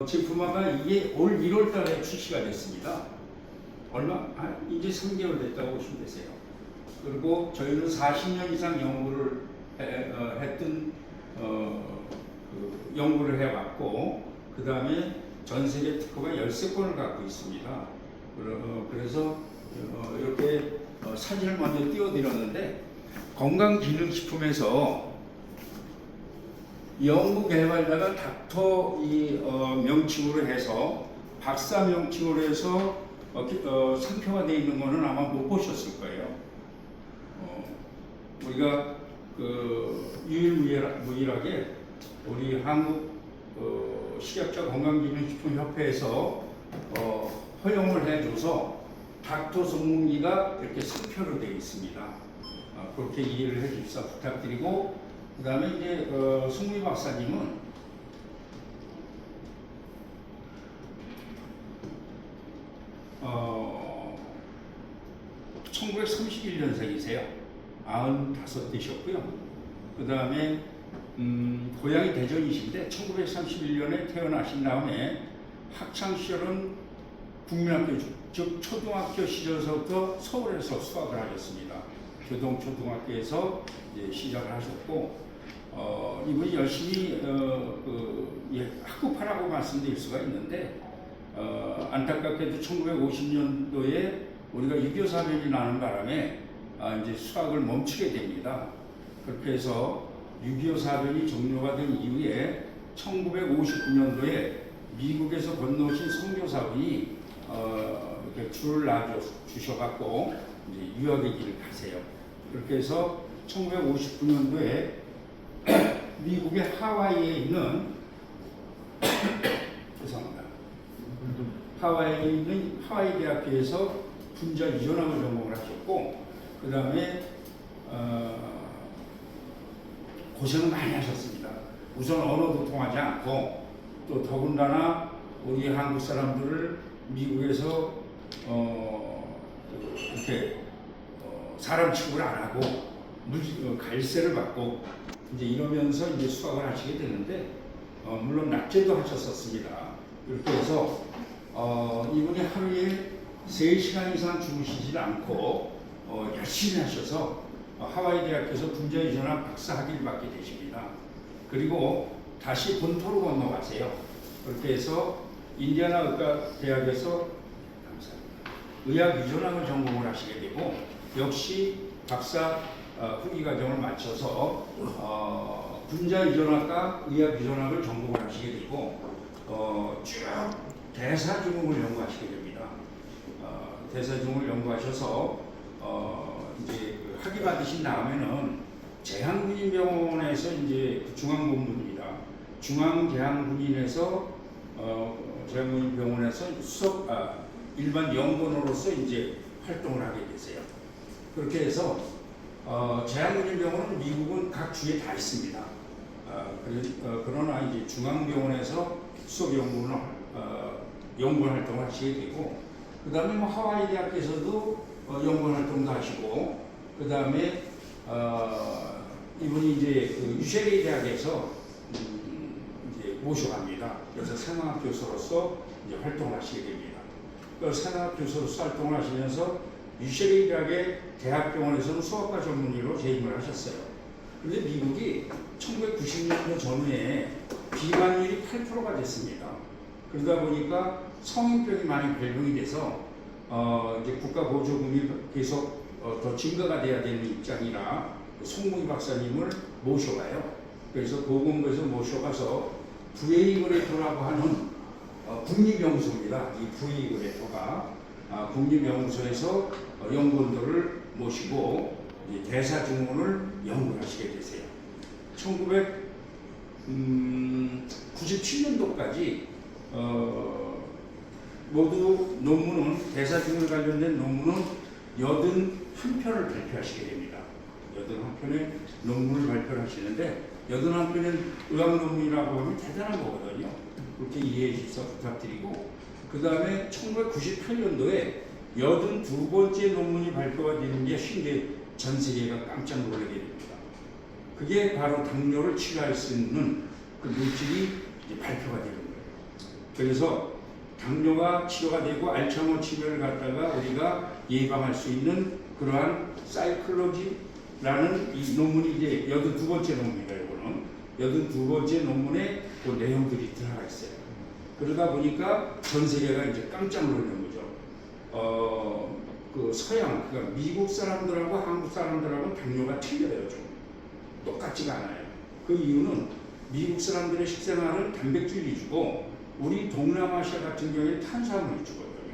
제품화가 이게 올 1월 달에 출시가 됐습니다. 이제 3개월 됐다고 보시면 되세요. 그리고 저희는 40년 이상 연구를 했던 연구를 해왔고, 그 다음에 전 세계 특허가 13건을 갖고 있습니다. 그래서 이렇게 사진을 먼저 띄워드렸는데, 건강기능식품에서 연구 개발자가 닥터 명칭으로 해서 박사 명칭으로 해서 상표가 되어 있는 거는 아마 못 보셨을 거예요. 우리가 유일무이하게 우리 한국 식약처 건강기능식품협회에서 허용을 해줘서 닥터 전문기가 이렇게 상표로 되어 있습니다. 그렇게 이해를 해주셔서 부탁드리고, 그 다음에 이제 승미 박사님은 어, 1931년생이세요. 95되셨고요. 그 다음에 고향이 대전이신데 1931년에 태어나신 다음에 학창시절은 국민학교, 즉 초등학교 시절서부터 서울에서 수학을 하셨습니다. 교동초등학교에서 시작을 하셨고, 이분이 열심히 학급하라고 말씀드릴 수가 있는데, 안타깝게도 1950년도에 우리가 6.25 사변이 나는 바람에 이제 수학을 멈추게 됩니다. 그렇게 해서 6.25 사변이 종료가 된 이후에 1959년도에 미국에서 건너오신 선교사분이 이렇게 줄을 놔주셔갖고 이제 유학의 길을 가세요. 그렇게 해서 1959년도에 미국의 하와이에 있는 죄송합니다. 하와이에 있는 하와이 대학교에서 분자 이전학을 전공을 하셨고, 그 다음에 고생을 많이 하셨습니다. 우선 언어도 통하지 않고, 또 더군다나 우리 한국 사람들을 미국에서 이렇게 사람 취급을 안 하고 갈세를 받고 이제 이러면서 이제 수학을 하시게 되는데, 물론 낙제도 하셨었습니다. 이렇게 해서 이분이 하루에 3시간 이상 주무시지 않고 열심히 하셔서 하와이 대학에서 분자 이전학 박사 학위를 받게 되십니다. 그리고 다시 본토로 건너가세요. 그렇게 해서 인디아나 의과 대학에서 의학 유전학을 전공을 하시게 되고, 역시 박사 후기 과정을 마쳐서 분자 유전학과 의학 유전학을 전공을 하시게 되고, 쭉 대사증후군을 연구하시게 됩니다. 대사증후군을 연구하셔서 이제 학위 받으신 다음에는 제한군인병원에서 이제 중앙본부입니다. 중앙제한군인에서 제한군인병원에서 일반 연구원으로서 이제 활동을 하게 되세요. 그렇게 해서 제한군인병원은 미국은 각 주에 다 있습니다. 그러나 이제 중앙병원에서 수석 연구원 활동을 하시게 되고, 그 다음에 뭐 하와이 대학에서도 연구원 활동도 하시고, 그 다음에 이분이 이제 UCLA 대학에서 이제 모셔갑니다. 그래서 생화학 교수로서 이제 활동을 하시게 됩니다. 그 생화학 교수로서 활동을 하시면서 UCLA 대학의 대학병원에서는 수학과 전문의로 재임을 하셨어요. 그런데 미국이 1990년도 전후에 비만율이 8%가 됐습니다. 그러다 보니까 성인병이 많이 발병이 돼서 이제 국가 보조금이 계속 더 증가가 돼야 되는 입장이라 송무희 박사님을 모셔가요. 그래서 보건부에서 모셔가서 VA-의뢰소라고 하는 국립연구소입니다. 이 VA-의뢰소가 국립연구소에서 연구원들을 모시고 대사증후군을 연구하시게 되세요. 1997년도까지 모두 논문은, 대사증후군 관련된 논문은 81편을 발표하시게 됩니다. 81편의 논문을 발표하시는데, 81편의 의학 논문이라고 하면 대단한 거거든요. 그렇게 이해해 주셔서 부탁드리고, 그 다음에 1998년도에 82번째 논문이 발표가 되는 게 신기해 전 세계가 깜짝 놀라게 됩니다. 그게 바로 당뇨를 치료할 수 있는 그 물질이 발표가 되는 거예요. 그래서 당뇨가 치료가 되고 알츠하이머 치료를 갖다가 우리가 예방할 수 있는 그러한 사이클로지라는 이 논문이 이제 82번째 논문입니다. 이거는 82번째 논문에 그 내용들이 들어가 있어요. 그러다 보니까 전 세계가 이제 깜짝 놀란 거죠. 그 서양, 그러니까 미국 사람들하고 한국 사람들하고 당뇨가 틀려요. 좀 똑같지가 않아요. 그 이유는 미국 사람들의 식생활은 단백질 위주고 우리 동남아시아 같은 경우에 탄수화물이 주거든요.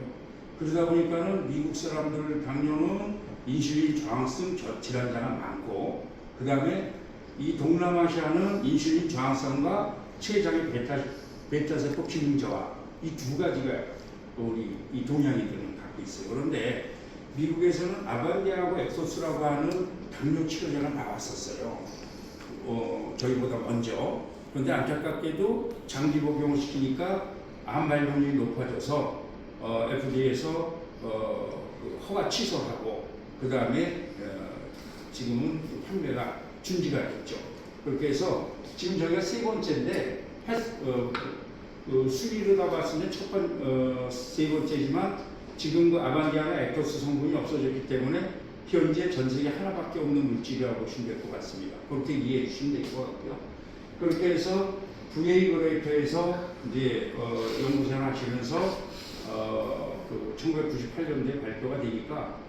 그러다 보니까는 미국 사람들 당뇨는 인슐린 저항성 질환자가 많고, 그 다음에 이 동남아시아는 인슐린 저항성과 췌장의 베타세포 기능 저하, 이 두 가지가 우리 이 동양인들은 갖고 있어요. 그런데 미국에서는 아반디하고 엑소스라고 하는 당뇨 치료제가 나왔었어요. 저희보다 먼저. 그런데 안타깝게도 장기 복용을 시키니까 암 발병률이 높아져서 FDA에서 허가 취소하고, 그 다음에 지금은 판매가 중지가 됐죠. 그렇게 해서 지금 저희가 세 번째인데 수리를 가봤으면 세 번째지만 지금 그 아반디아나 액토스 성분이 없어졌기 때문에 현재 전 세계 하나밖에 없는 물질이라고 보시면 될 것 같습니다. 그렇게 이해해 주시면 될 것 같고요. 그렇게 해서 VA 그레이터에서 이제 연구생활 하시면서 그 1998년도에 발표가 되니까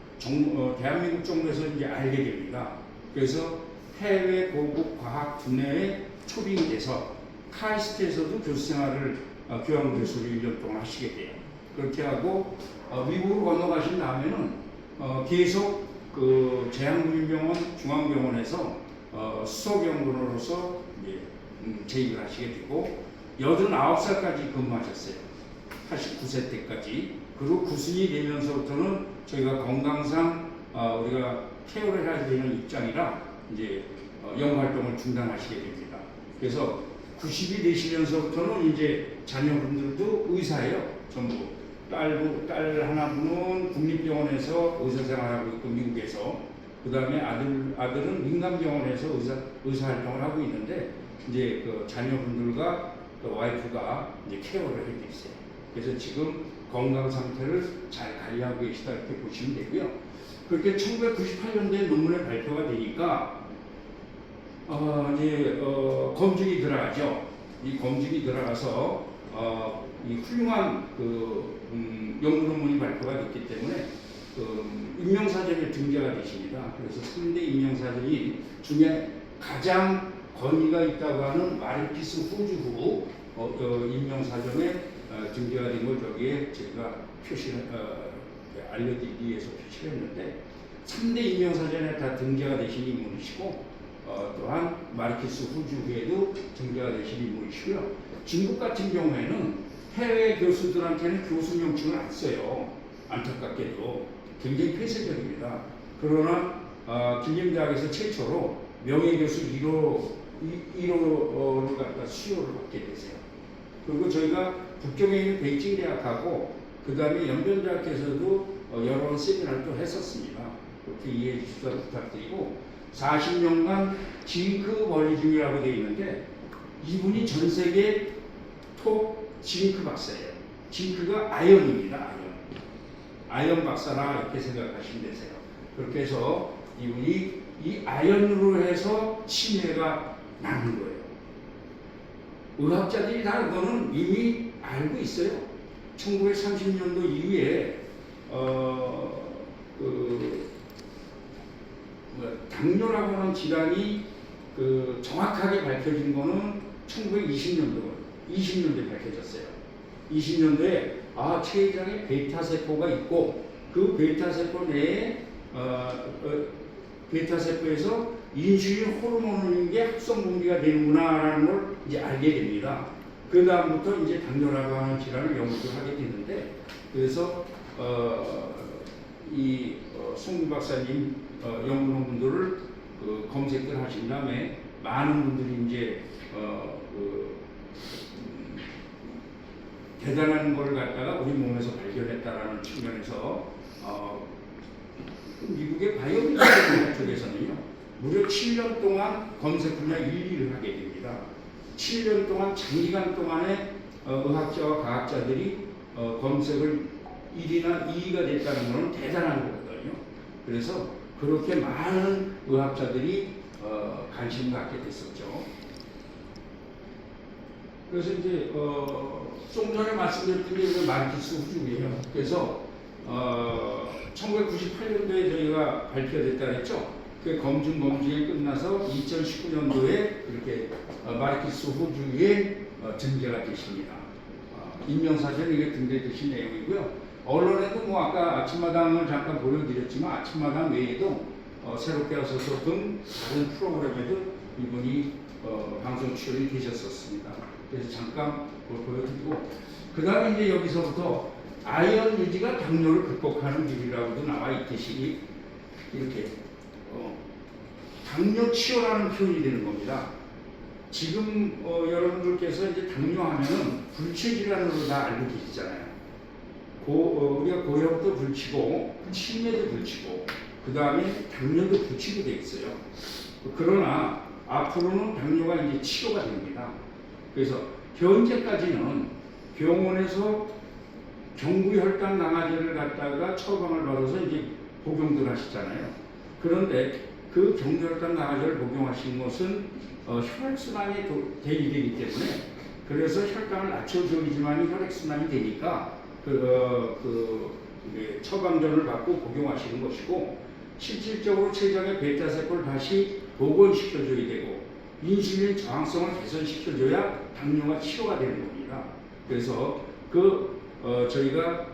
대한민국 정부에서 이제 알게 됩니다. 그래서 해외 고급 과학 분야에 초빙이 돼서 카이스트에서도 교수생활을 교양 교수로 1년 동안 하시게 돼요. 그렇게 하고 미국으로 건너가신 다음에는 계속 그 제한국민병원 중앙병원에서 수석연구원으로서 재입을 하시게 되고 89살까지 근무하셨어요. 89세 때까지. 그리고 구순이 되면서부터는 저희가 건강상 우리가 케어를 해야 되는 입장이라 이제 연구 활동을 중단하시게 됩니다. 그래서 90이 되시면서부터는 이제 자녀분들도 의사예요. 전부. 딸 하나분은 국립병원에서 의사생활하고 있고 미국에서, 그 다음에 아들은 민간병원에서 의사 활동을 하고 있는데 이제 그 자녀분들과 또 와이프가 이제 케어를 하게 돼 있어요. 그래서 지금 건강 상태를 잘 관리하고 계시다 이렇게 보시면 되고요. 그렇게 1998년도에 논문에 발표가 되니까 이제 검증이 들어가죠. 이 검증이 들어가서 이 훌륭한 연구 논문이 발표가 됐기 때문에 임명사전에 등재가 되십니다. 그래서 3대 임명사전이 중에 가장 권위가 있다고 하는 마르키스 호주후 임명사전에 등재가 된 걸 저기에 제가 알려드리기 위해서 표시를 했는데 3대 임명사전에 다 등재가 되신 인물이시고 또한 마르키스 호주후에도 등재가 되신 인물이시고요. 중국 같은 경우에는 해외 교수들한테는 교수 명칭을 안 써요. 안타깝게도 굉장히 폐쇄적입니다. 그러나 길림대학에서 최초로 명예교수 1호를 갖다 수료를 받게 되세요. 그리고 저희가 북경에 있는 베이징 대학하고 그 다음에 연변대학에서도 여러 번 세미나를 또 했었습니다. 그렇게 이해해 주시기 부탁드리고 40년간 징크 원리중이라고 되어 있는데 이분이 전 세계 톱 징크 박사예요. 징크가 아연입니다. 아연 박사라 이렇게 생각하시면 되세요. 그렇게 해서 이분이 이 아연으로 해서 치매가 나는 거예요. 의학자들이 다 그거는 이미 알고 있어요. 1930년도 이후에 당뇨라고 하는 질환이 정확하게 밝혀진 거는 20년도에 밝혀졌어요. 20년도에 췌장에 베타세포가 있고 그 베타세포 내에 베타세포에서 인슐린 호르몬인 게 합성 분비가 되는구나라는 걸 이제 알게 됩니다. 그 다음부터 이제 당뇨라고 하는 질환을 연구를 하게 되는데 그래서 송민 박사님 연구 논문들을 검색을 하신 다음에 많은 분들이 이제 대단한 걸 갖다가 우리 몸에서 발견했다라는 측면에서 미국의 바이오메디컬 쪽에서는요 무려 7년 동안 검색 분야 1위를 하게 됩니다. 7년 동안 장기간 동안에 의학자와 과학자들이 검색을 1위나 2위가 됐다는 것은 대단한 거거든요. 그래서 그렇게 많은 의학자들이 관심을 갖게 됐었죠. 그래서 이제 좀 전에 말씀드렸던 게 마르키스 후주예요. 그래서 1998년도에 저희가 발표됐다 그랬죠. 그 검증이 끝나서 2019년도에 이렇게 마르키스 후주의 등재가 되십니다. 인명사전에 이게 등재되신 내용이고요. 언론에도 뭐 아까 아침마당을 잠깐 보여드렸지만 아침마당 외에도 새롭게 하셔서 등 다른 프로그램에도 이분이 방송 출연이 되셨었습니다. 그래서 잠깐 보여드리고 그 다음에 이제 여기서부터 아연 유지가 당뇨를 극복하는 길이라고도 나와 있듯이 이렇게 당뇨 치료라는 표현이 되는 겁니다. 지금 여러분들께서 이제 당뇨 하면은 불치질환으로 다 알고 계시잖아요. 우리가 고혈압도 불치고 치매도 불치고 그 다음에 당뇨도 불치게 돼 있어요. 그러나 앞으로는 당뇨가 이제 치료가 됩니다. 그래서 현재까지는 병원에서 경구혈당 강화제를 갖다가 처방을 받아서 이제 복용들 하시잖아요. 그런데 그 경구혈당 강화제를 복용하신 것은 혈액순환이 대기되기 때문에 그래서 혈당을 낮춰주지만 혈액순환이 되니까 처방전을 받고 복용하시는 것이고 실질적으로 췌장의 베타세포를 다시 복원시켜줘야 되고 인슐린 저항성을 개선시켜줘야 당뇨가 치료가 되는 겁니다. 그래서 저희가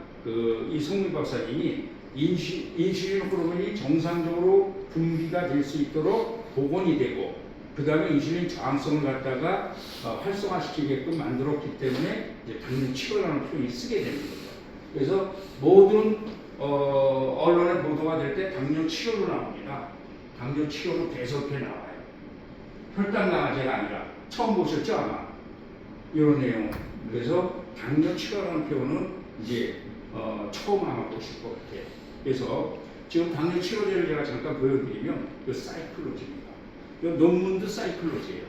이성민 박사님이 인슐린 호르몬이 정상적으로 분비가 될 수 있도록 복원이 되고 그 다음에 인슐린 저항성을 갖다가 활성화시키게끔 만들었기 때문에 이제 당뇨 치료라는 표현이 쓰게 되는 거죠. 그래서 모든 언론에 보도가 될 때 당뇨 치료로 나옵니다. 당뇨 치료로 계속해 나와요. 혈당 강화제가 아니라 처음 보셨죠 아마 이런 내용. 그래서 당뇨 치료라는 표현은 이제 처음 아마 보실 것 같아요. 그래서 지금 당뇨 치료제를 제가 잠깐 보여드리면 그 사이클로지입니다. 이 논문도 사이클로지예요.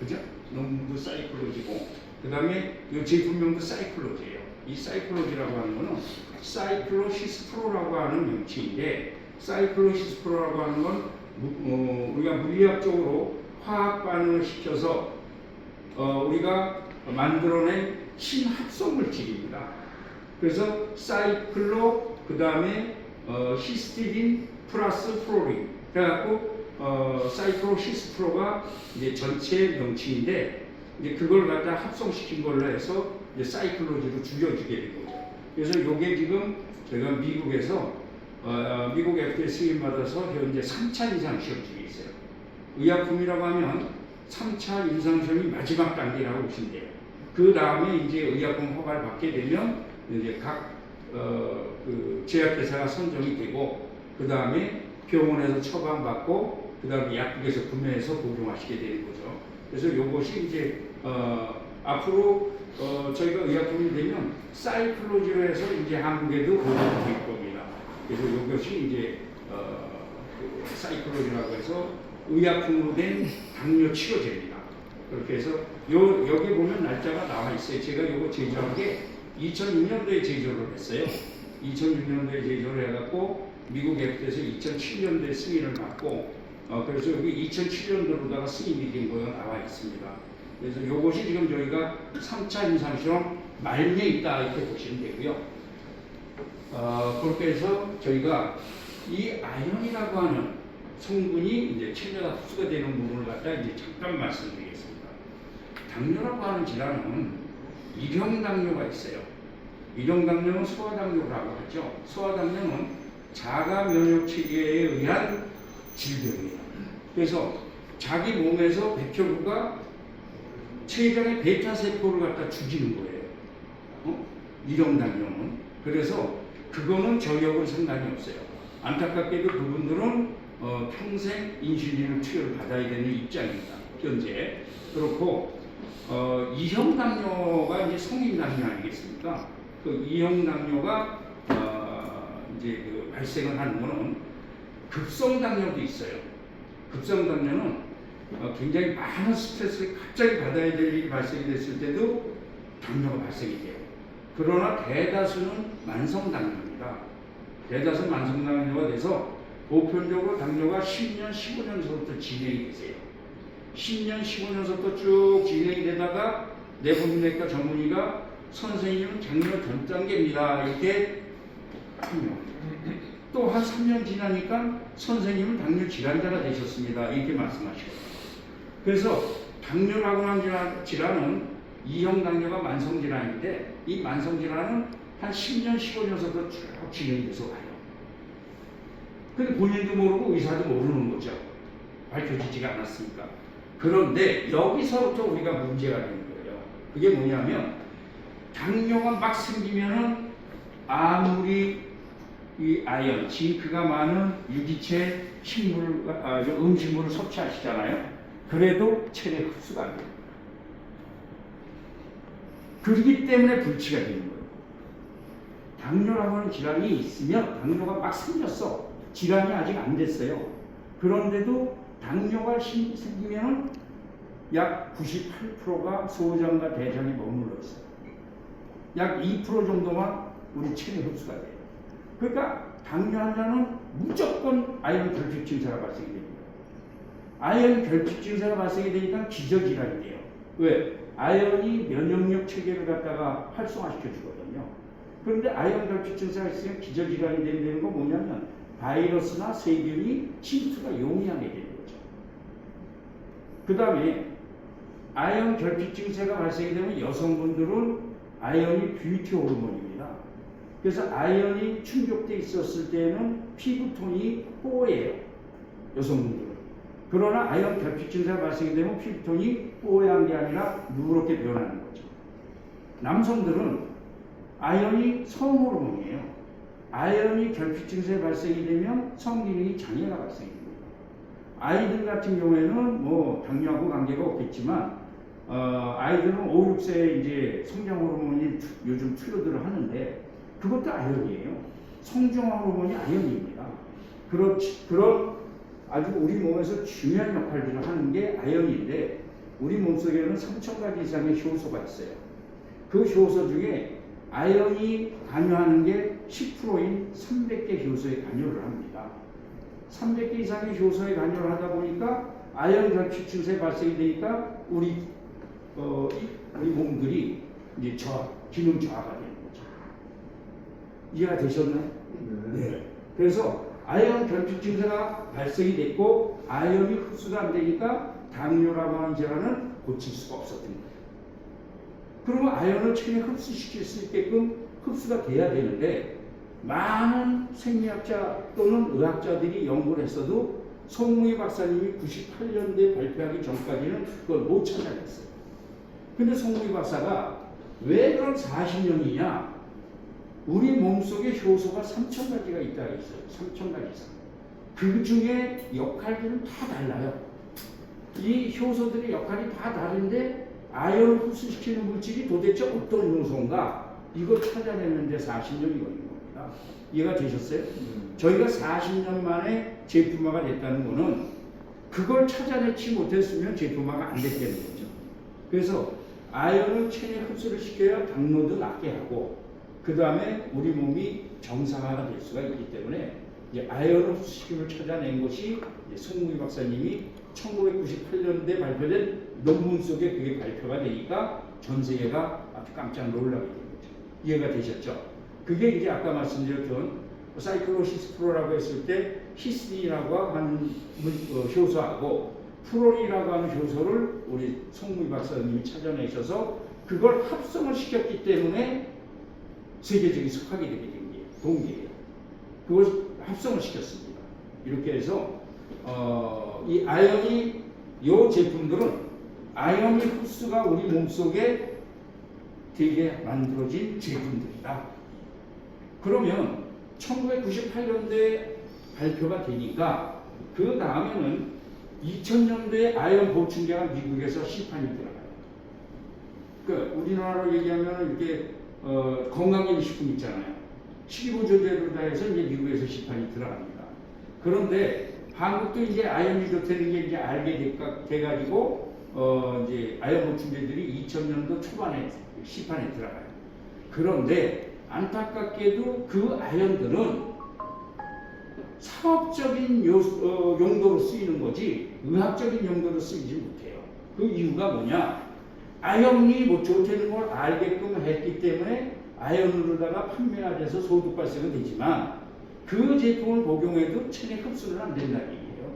그죠? 논문도 사이클로지고 그 다음에 이 제품명도 사이클로지예요. 이 사이클로지라고 하는 거는 사이클로시스프로라고 하는 명칭인데 사이클로시스프로라고 하는 건 우리가 물리학적으로 화학 반응을 시켜서 우리가 만들어낸 신합성 물질입니다. 그래서 사이클로 그 다음에 히스티딘 플러스 프로린 그래갖고 사이클로시스프로가 이제 전체 명칭인데 이제 그걸 갖다 합성시킨 걸로 해서 이제 사이클로지로 줄여주게 된 거죠. 그래서 이게 지금 저희가 미국에서 미국 FDA 승인 받아서 현재 3차 임상 시험 중에 있어요. 의약품이라고 하면 3차 임상 시험이 마지막 단계라고 보시면 돼요. 그 다음에 이제 의약품 허가를 받게 되면 이제 각 제약회사가 선정이 되고 그 다음에 병원에서 처방받고 그 다음에 약국에서 구매해서 복용하시게 되는 거죠. 그래서 이것이 이제 앞으로 저희가 의약품이 되면 사이클로지로 해서 이제 한국에도 보급이 될 겁니다. 그래서 이것이 이제 사이클로지라고 해서 의약품으로 된 당뇨 치료제입니다. 그렇게 해서 여기 보면 날짜가 나와 있어요. 제가 이거 제조한 게 2006년도에 제조를 했어요. 2006년도에 제조를 해갖고 미국 FDA에서 2007년도에 승인을 받고 그래서 여기 2007년도로다가 승인이 된 거가 나와 있습니다. 그래서 이것이 지금 저희가 3차 임상시험 말미에 있다 이렇게 보시면 되고요. 그렇게 해서 저희가 이 아연이라고 하는 성분이 이제 체내가 흡수가 되는 부분을 갖다 이제 잠깐 말씀드리겠습니다. 당뇨라고 하는 질환은 일형당뇨가 있어요. 일형당뇨는 소아당뇨라고 하죠. 소아당뇨는 자가 면역 체계에 의한 질병이에요. 그래서 자기 몸에서 백혈구가 췌장의 베타 세포를 갖다 죽이는 거예요. 일형당뇨는. 그래서 그거는 저력은 상관이 없어요. 안타깝게도 그분들은 평생 인슐린을 투여를 받아야 되는 입장입니다. 현재. 그렇고 이형 당뇨가 이제 성인 당뇨 아니겠습니까? 그 이형 당뇨가 이제 발생을 하는 거는 급성 당뇨도 있어요. 급성 당뇨는 굉장히 많은 스트레스를 갑자기 받아야 될 일이 발생이 됐을 때도 당뇨가 발생이 돼요. 그러나 대다수는 만성당뇨입니다. 대다수는 만성당뇨가 돼서 보편적으로 당뇨가 10년, 15년서부터 진행이 되세요. 10년, 15년서부터 쭉 진행이 되다가 내분비내과 전문의가 선생님은 당뇨 전 단계입니다. 이렇게 또 한 3년 지나니까 선생님은 당뇨 질환자가 되셨습니다. 이렇게 말씀하시거든요. 그래서 당뇨라고 하는 질환은 2형 당뇨가 만성질환인데 이 만성질환은 한 10년, 15년서부터 쭉 진행이 돼서 와요. 근데 본인도 모르고 의사도 모르는 거죠. 밝혀지지가 않았으니까. 그런데 여기서부터 우리가 문제가 되는 거예요. 그게 뭐냐면 당뇨가 막 생기면은 아무리 이 아연, 징크가 많은 유기체 음식물을 섭취하시잖아요. 그래도 체내 흡수가 안 돼요. 그렇기 때문에 불치가 되는 거예요. 당뇨라고 하는 질환이 있으면 당뇨가 막 생겼어. 질환이 아직 안 됐어요. 그런데도 당뇨가 생기면 약 98%가 소장과 대장에 머물러 있어요. 약 2% 정도만 우리 체내 흡수가 돼요. 그러니까 당뇨 환자는 무조건 아연 결핍 증세가 발생이 됩니다. 아연 결핍 증세가 발생이 되니까 기저질환이 돼요. 왜? 아연이 면역력 체계를 갖다가 활성화시켜 주거든요. 그런데 아연 결핍 증세가 있으면 기저질환이 되는 건 뭐냐면 바이러스나 세균이 침투가 용이하게 되는 거죠. 그 다음에 아연 결핍 증세가 발생이 되면 여성분들은 아연이 뷰티 호르몬입니다. 그래서 아연이 충족돼 있었을 때는 피부톤이 뽀예요. 여성분들은. 그러나 아연 결핍 증세가 발생이 되면 피부톤이 뽀얀 게 아니라 누렇게 변하는 거죠. 남성들은 아연이 성호르몬이에요. 아연이 결핍 증세 발생이 되면 성기능이 장애가 발생이 됩니다. 아이들 같은 경우에는 뭐 당뇨하고 관계가 없겠지만 아이들은 5, 6세에 이제 성장 호르몬이 요즘 투여들을 하는데 그것도 아연이에요. 성장 호르몬이 아연입니다. 그런 아주 우리 몸에서 중요한 역할들을 하는 게 아연인데 우리 몸속에는 3,000가지 이상의 효소가 있어요. 그 효소 중에 아연이 관여하는 게 10%인 300개 효소에 관여를 합니다. 300개 이상의 효소에 관여를 하다 보니까 아연 결핍 증세 발생이 되니까 우리 몸들이 이제 기능 저하가 되는 거죠. 이해가 되셨나요? 네. 그래서 아연 결핍 증세가 발생이 됐고 아연이 흡수가 안 되니까 당뇨라고 하는 질환은 고칠 수가 없었던 거예요. 그러면 아연을 체내에 흡수시킬 수 있게끔 흡수가 돼야 되는데 많은 생리학자 또는 의학자들이 연구를 했어도 송무희 박사님이 98년도에 발표하기 전까지는 그걸 못 찾아냈어요. 근데 송무희 박사가 왜 그럼 40년이냐? 우리 몸속에 효소가 3,000가지가 있다고 했어요. 3,000가지 이상. 그 중에 역할들은 다 달라요. 이 효소들의 역할이 다 다른데 아연을 흡수시키는 물질이 도대체 어떤 요소인가? 이걸 찾아내는데 40년이 걸린 겁니다. 이해가 되셨어요? 저희가 40년 만에 제품화가 됐다는 거는 그걸 찾아내지 못했으면 제품화가 안 됐다는 거죠. 그래서 아연을 체내 흡수를 시켜야 당뇨도 낫게 하고 그 다음에 우리 몸이 정상화가 될 수가 있기 때문에 이제 아연을 흡수시킴을 찾아낸 것이 송무희 박사님이 1998년도에 발표된 논문 속에 그게 발표가 되니까 전 세계가 아주 깜짝 놀라게 된 거죠. 이해가 되셨죠? 그게 이제 아까 말씀드렸던 사이클로시스 프로라고 했을 때 히스딘이라고 하는 효소하고 프롤이라고 하는 효소를 우리 송무희 박사님이 찾아내셔서 그걸 합성을 시켰기 때문에 세계적인 석학이 되게 된 게 동기예요. 그걸 합성을 시켰습니다. 이렇게 해서 이 아연이 이 제품들은 아연이 흡수가 우리 몸속에 되게 만들어진 제품들이다. 그러면 1998년도에 발표가 되니까 그 다음에는 2000년도에 아연 보충제가 미국에서 시판이 들어가요. 그러니까 우리나라로 얘기하면 이렇게 건강기능식품 있잖아요. 식이보조제로 다 해서 이제 미국에서 시판이 들어갑니다. 그런데 한국도 이제 아연이 좋다는 게 이제 알게 돼가지고 이제 아연 보충제들이 2000년도 초반에 시판에 들어가요. 그런데 안타깝게도 그 아연들은 사업적인 용도로 쓰이는 거지 의학적인 용도로 쓰이지 못해요. 그 이유가 뭐냐? 아연이 뭐 좋다는 걸 알게끔 했기 때문에 아연으로다가 판매가 돼서 소득 발생은 되지만 그 제품을 복용해도 체내 흡수는 안 된다는 얘기예요.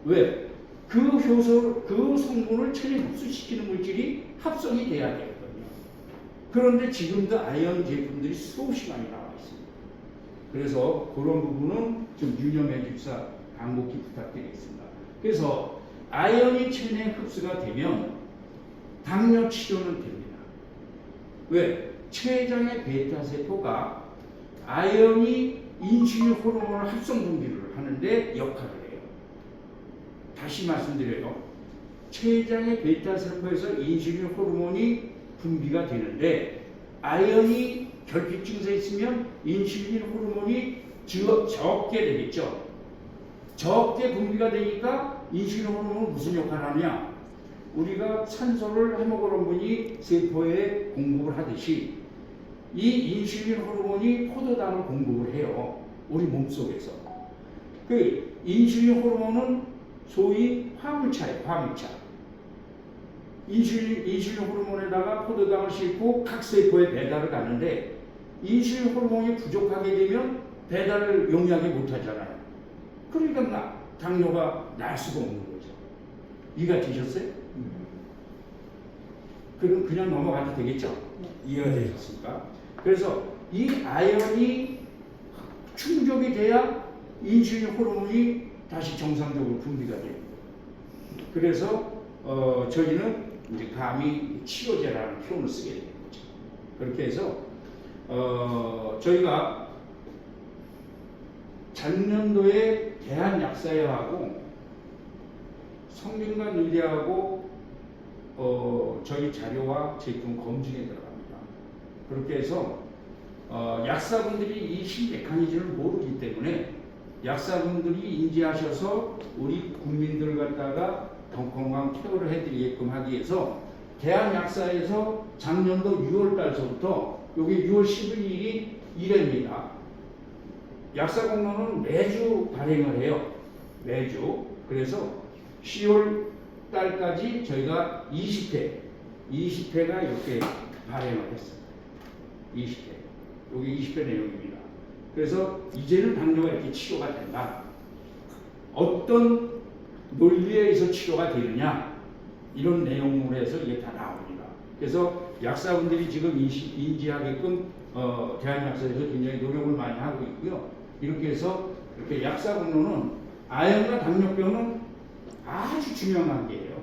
왜? 그 성분을 체내 흡수시키는 물질이 합성이 돼야 되거든요. 그런데 지금도 아연 제품들이 수없이 많이 나와 있습니다. 그래서 그런 부분은 좀 유념해 주사 간곡히 부탁드리겠습니다. 그래서 아연이 체내 흡수가 되면 당뇨 치료는 됩니다. 왜? 췌장의 베타세포가 아연이 인슐린 호르몬을 합성 분비를 하는데 역할을 해요. 다시 말씀드려요. 췌장의 베타세포에서 인슐린 호르몬이 분비가 되는데 아연이 결핍 증세에 있으면 인슐린 호르몬이 적게 되겠죠. 적게 분비가 되니까 인슐린 호르몬은 무슨 역할을 하느냐? 우리가 산소를 헤모글로빈이 세포에 공급을 하듯이 이 인슐린 호르몬이 포도당을 공급을 해요. 우리 몸속에서. 그 인슐린 호르몬은 소위 화물차예요. 화물차. 인슐린 호르몬에다가 포도당을 싣고 각 세포에 배달을 가는데 인슐린 호르몬이 부족하게 되면 배달을 용이하게 못하잖아요. 그러니까 당뇨가 날 수가 없는 거죠. 이해가 되셨어요? 그럼 그냥 넘어가도 되겠죠? 이해가 되셨습니까? 그래서 이 아연이 충족이 돼야 인슐린 호르몬이 다시 정상적으로 분비가 됩니다. 그래서 저희는 이제 감히 치료제라는 표현을 쓰게 되는 거죠. 그렇게 해서 저희가 작년도에 대한약사회하고 성균관의대하고 저희 자료와 제품 검증에 들어갑니다. 그렇게 해서 약사분들이 이 신메커니즘을 모르기 때문에 약사분들이 인지하셔서 우리 국민들 갖다가 건강 케어를 해드리게끔 하기 위해서 대한약사에서 작년도 6월 달서부터 여기 6월 11일이 1회입니다. 약사공론은 매주 발행을 해요. 매주. 그래서 10월 달까지 저희가 20회가 이렇게 발행을 했습니다. 20회. 여기 20회 내용입니다. 그래서 이제는 당뇨가 이렇게 치료가 된다. 어떤 논리에 의해서 치료가 되느냐 이런 내용으로 해서 이게 다 나옵니다. 그래서 약사분들이 지금 인지하게끔 대한약사에서 굉장히 노력을 많이 하고 있고요. 이렇게 해서 이렇게 약사공론은 아연과 당뇨병은 아주 중요한 관계예요.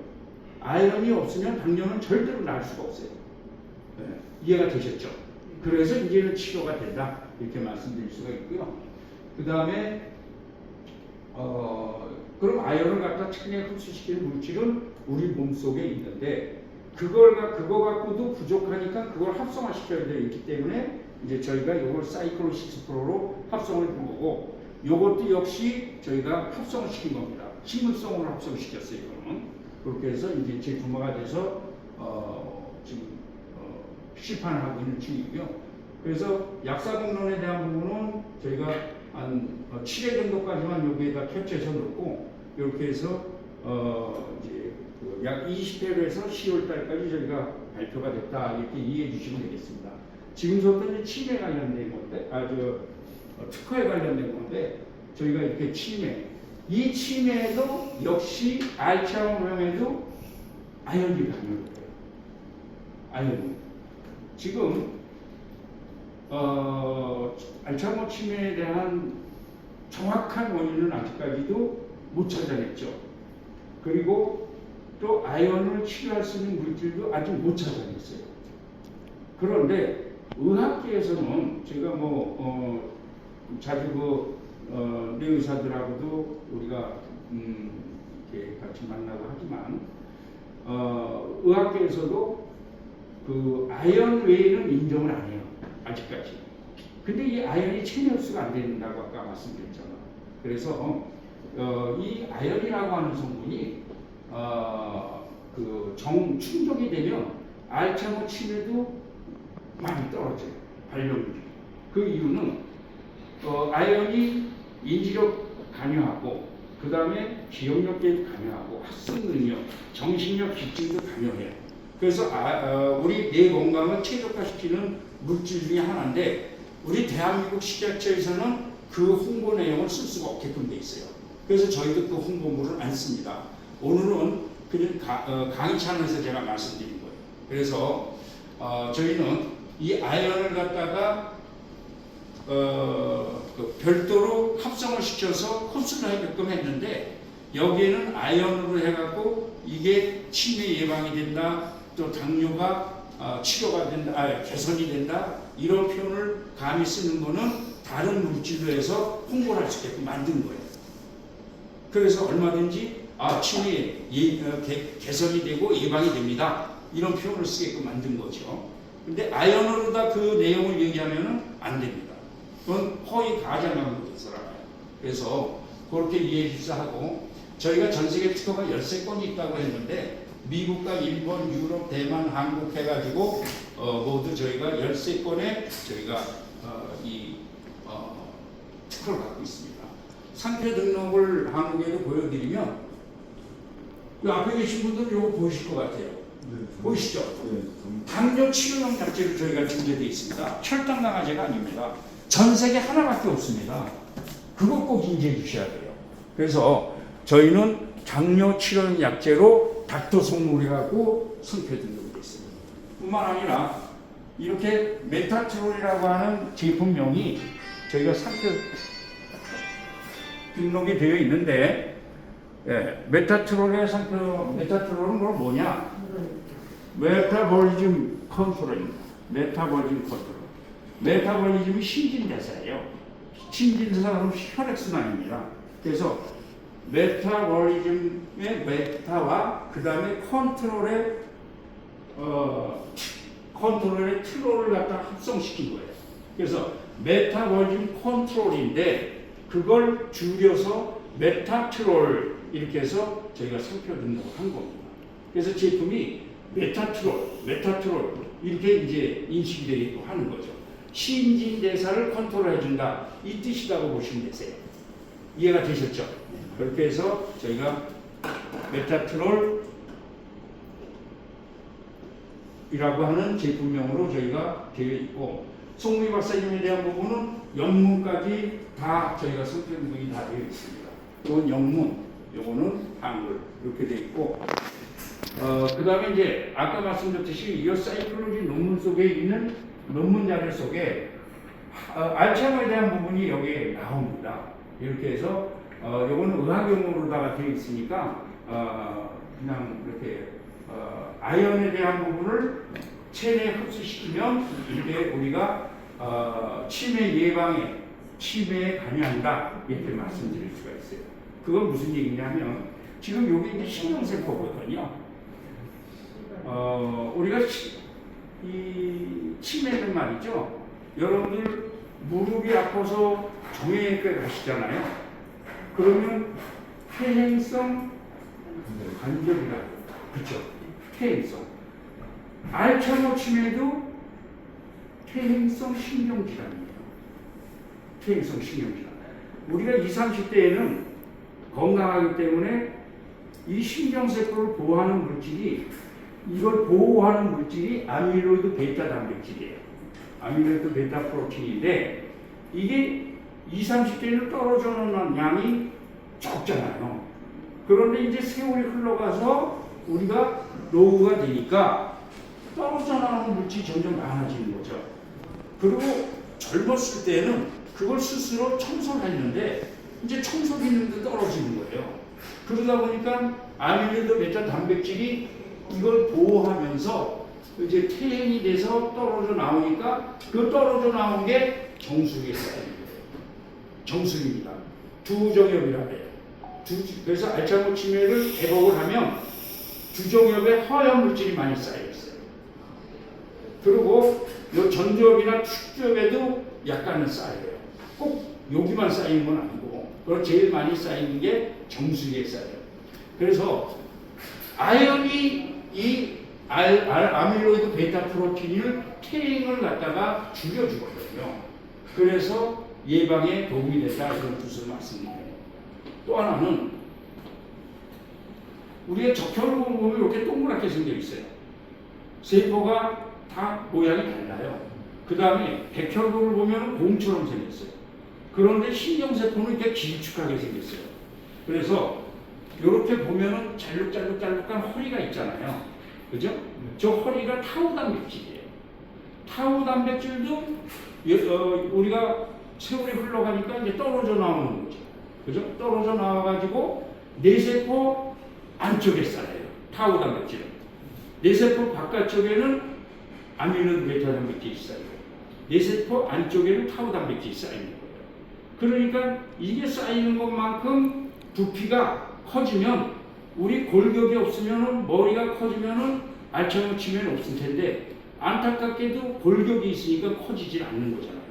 아연이 없으면 당뇨는 절대로 날 수가 없어요. 네. 이해가 되셨죠? 그래서 이제는 치료가 된다 이렇게 말씀드릴 수가 있고요. 그 다음에 그럼 아연을 갖다 체내에 흡수시키는 물질은 우리 몸속에 있는데 그거 갖고도 부족하니까 그걸 합성화시켜야 되어 있기 때문에 이제 저희가 이걸 사이클론 6%로 합성을 한 거고 이것도 역시 저희가 합성을 시킨 겁니다. 식물성으로 합성시켰어요. 이거는 그렇게 해서 이제 제품화가 돼서 지금 시판을 하고 있는 중이고요. 그래서 약사공론에 대한 부분은 저희가 한 7회 정도까지만 여기에다 캡처해서 넣고 이렇게 해서 이제 약 20회로 해서 10월 달까지 저희가 발표가 됐다 이렇게 이해해 주시면 되겠습니다. 지금부터 이제 치매 관련된 건데, 특허에 관련된 건데 저희가 이렇게 이 치매도 역시 알츠하이머병에도 아연이 반응을 해요. 아연이. 지금 알츠하이머 치매에 대한 정확한 원인은 아직까지도 못 찾아냈죠. 그리고 또 아연을 치료할 수 있는 물질도 아직 못 찾아냈어요. 그런데 의학계에서는 제가 자주 뇌의사들하고도 우리가 이렇게 같이 만나고 하지만 의학계에서도 그 아연 외에는 인정을 안 해요. 아직까지. 근데 이 아연이 체내 흡수가 안 된다고 아까 말씀드렸잖아. 그래서 이 아연이라고 하는 성분이 충족이 되면 알츠하이머 치매도 많이 떨어져요. 발병률이. 그 이유는 아연이 인지력 강요하고 그 다음에 기억력도 강요하고 학습 능력, 정신력 기증도 강요해요. 그래서 우리 뇌 건강을 최적화시키는 물질 중에 하나인데 우리 대한민국 식약처에서는 그 홍보 내용을 쓸 수가 없게끔 돼 있어요. 그래서 저희도 그 홍보물을 안 씁니다. 오늘은 그냥 강의 차원에서 제가 말씀드린 거예요. 그래서 저희는 이 아연을 갖다가 별도로 합성을 시켜서 흡수를 하게끔 했는데 여기에는 아연으로 해갖고 이게 치매 예방이 된다, 또 당뇨가 치료가 된다, 개선이 된다 이런 표현을 감히 쓰는 거는 다른 물질로 해서 홍보를 할 수 있게끔 만든 거예요. 그래서 얼마든지 치매 개선이 되고 예방이 됩니다 이런 표현을 쓰게끔 만든 거죠. 근데 아연으로다 그 내용을 얘기하면은 안 됩니다. 그건 허위 가장하는 것이라고요. 그래서 그렇게 이해해 주셔야 하고 저희가 전 세계 특허가 13건이 있다고 했는데 미국과 일본, 유럽, 대만, 한국 해가지고 모두 저희가 13건의 저희가 특허를 갖고 있습니다. 상표 등록을 한국에도 보여드리면 그 앞에 계신 분들은 이거 보실 것 같아요. 네, 보이시죠? 네, 당뇨 치료용 약제로 저희가 준비되어 있습니다. 혈당 강화제가 아닙니다. 전 세계 하나밖에 없습니다. 그거 꼭 인지해 주셔야 돼요. 그래서 저희는 당뇨 치료용 약제로 닥터 송물이라고 상표 등록이 되어 있습니다. 뿐만 아니라 이렇게 메타트롤이라고 하는 제품명이 저희가 상표 등록이 되어 있는데 메타트롤의 상표, 메타트롤은 그럼 뭐냐? 메타볼리즘 컨트롤입니다. 메타볼리즘 컨트롤. 메타볼리즘이 신진대사예요. 신진대사는 혈액순환입니다. 그래서 메타볼리즘의 메타와 그 다음에 컨트롤의 트롤을 갖다 합성시킨 거예요. 그래서 메타볼리즘 컨트롤인데 그걸 줄여서 메타트롤 이렇게 해서 저희가 상표 등록을 한 겁니다. 그래서 제품이 메타트롤 이렇게 이제 인식이 되게끔 하는 거죠. 신진대사를 컨트롤해준다 이 뜻이라고 보시면 되세요. 이해가 되셨죠? 그렇게 해서 저희가 메타트롤이라고 하는 제품명으로 저희가 되어 있고 송미 박사님에 대한 부분은 영문까지 다 저희가 상표 등록이 다 되어 있습니다. 이건 영문, 요거는 한글 이렇게 되어 있고 그 다음에 이제 아까 말씀드렸듯이 이 사이클로지 논문 속에 있는 논문 자료 속에 알츠하이머에 대한 부분이 여기에 나옵니다. 이렇게 해서 요거는 의학용어로다가 되어 있으니까 그냥 이렇게 아연에 대한 부분을 체내에 흡수시키면 이렇게 우리가 치매 예방에 치매에 관여한다 이렇게 말씀드릴 수가 있어요. 그건 무슨 얘기냐면 지금 여기 이제 신경세포거든요. 우리가 이 치매는 말이죠. 여러분들 무릎이 아파서 정형외과에 가시잖아요. 그러면 퇴행성 관절이라고 그렇죠? 퇴행성. 알츠하이머 치매도 퇴행성 신경질환이에요. 퇴행성 신경질환. 우리가 20, 30대에는 건강하기 때문에 이 신경세포를 보호하는 물질이 이걸 보호하는 물질이 아밀로이드 베타 단백질이에요. 아밀로이드 베타 프로틴인데 이게 20, 30대에는 떨어져나오는 양이 적잖아요. 그런데 이제 세월이 흘러가서 우리가 노후가 되니까 떨어져 나오는 물질이 점점 많아지는 거죠. 그리고 젊었을 때는 그걸 스스로 청소를 했는데 이제 청소 기능도 떨어지는 거예요. 그러다 보니까 아밀로이드 베타 단백질이 이걸 보호하면서 이제 퇴행이 돼서 떨어져 나오니까 그 떨어져 나온 게 정수기에 쌓이는 거예요. 정수기입니다. 두정엽이라고 해요. 그래서 알츠하이머 치매를 회복을 하면 두정엽에 허연 물질이 많이 쌓여 있어요. 그리고 요 전두엽이나 축두엽에도 약간은 쌓여요. 꼭 여기만 쌓이는 건 아니고, 그리고 제일 많이 쌓이는 게 정수기에 쌓여요. 그래서 아연이 이 아밀로이드 베타 프로틴을 태행을 갖다가 죽여주거든요. 그래서 예방에 도움이 됐다 이런 뜻을 말씀드려요. 또 하나는 우리의 적혈을 보면 이렇게 동그랗게 생겨 있어요. 세포가 다 모양이 달라요. 그 다음에 백혈구를 보면 공처럼 생겼어요. 그런데 신경세포는 이렇게 길쭉하게 생겼어요. 그래서 이렇게 보면은 잘록잘록한 허리가 있잖아요. 그죠? 저 허리가 타우 단백질이에요. 타우 단백질도 우리가 세월이 흘러가니까 이제 떨어져 나오는 거죠. 그죠? 떨어져 나와가지고 뇌세포 안쪽에 쌓여요. 타우 단백질은. 뇌세포 바깥쪽에는 아밀로이드 베타 단백질이 쌓여요. 뇌세포 안쪽에는 타우 단백질이 쌓이는 거예요. 그러니까 이게 쌓이는 것만큼 부피가 커지면 우리 골격이 없으면 머리가 커지면 알츠하이머 치매는 없을 텐데 안타깝게도 골격이 있으니까 커지질 않는 거잖아요.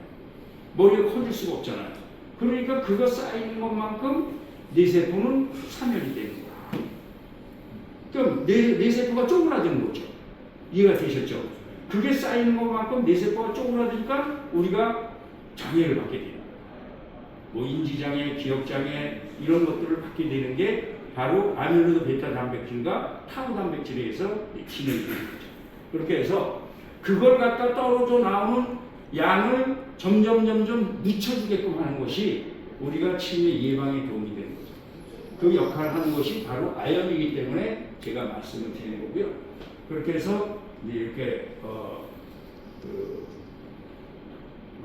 머리가 커질 수가 없잖아요. 그러니까 그거 쌓이는 것만큼 뇌세포는 사멸이 되는 거야. 그럼 뇌세포가 쪼그라드는 거죠. 이해가 되셨죠? 그게 쌓이는 것만큼 뇌세포가 쪼그라드니까 우리가 장애를 받게 돼요. 뭐 인지장애, 기억장애 이런 것들을 받게 되는 게 바로 아밀로이드 베타 단백질과 타우 단백질에 의해서 진행이 되는 거죠. 그렇게 해서 그걸 갖다 떨어져 나오는 양을 점점 묻혀주게끔 하는 것이 우리가 치매 예방에 도움이 되는 거죠. 그 역할을 하는 것이 바로 아연이기 때문에 제가 말씀을 드리는 거고요. 그렇게 해서 이렇게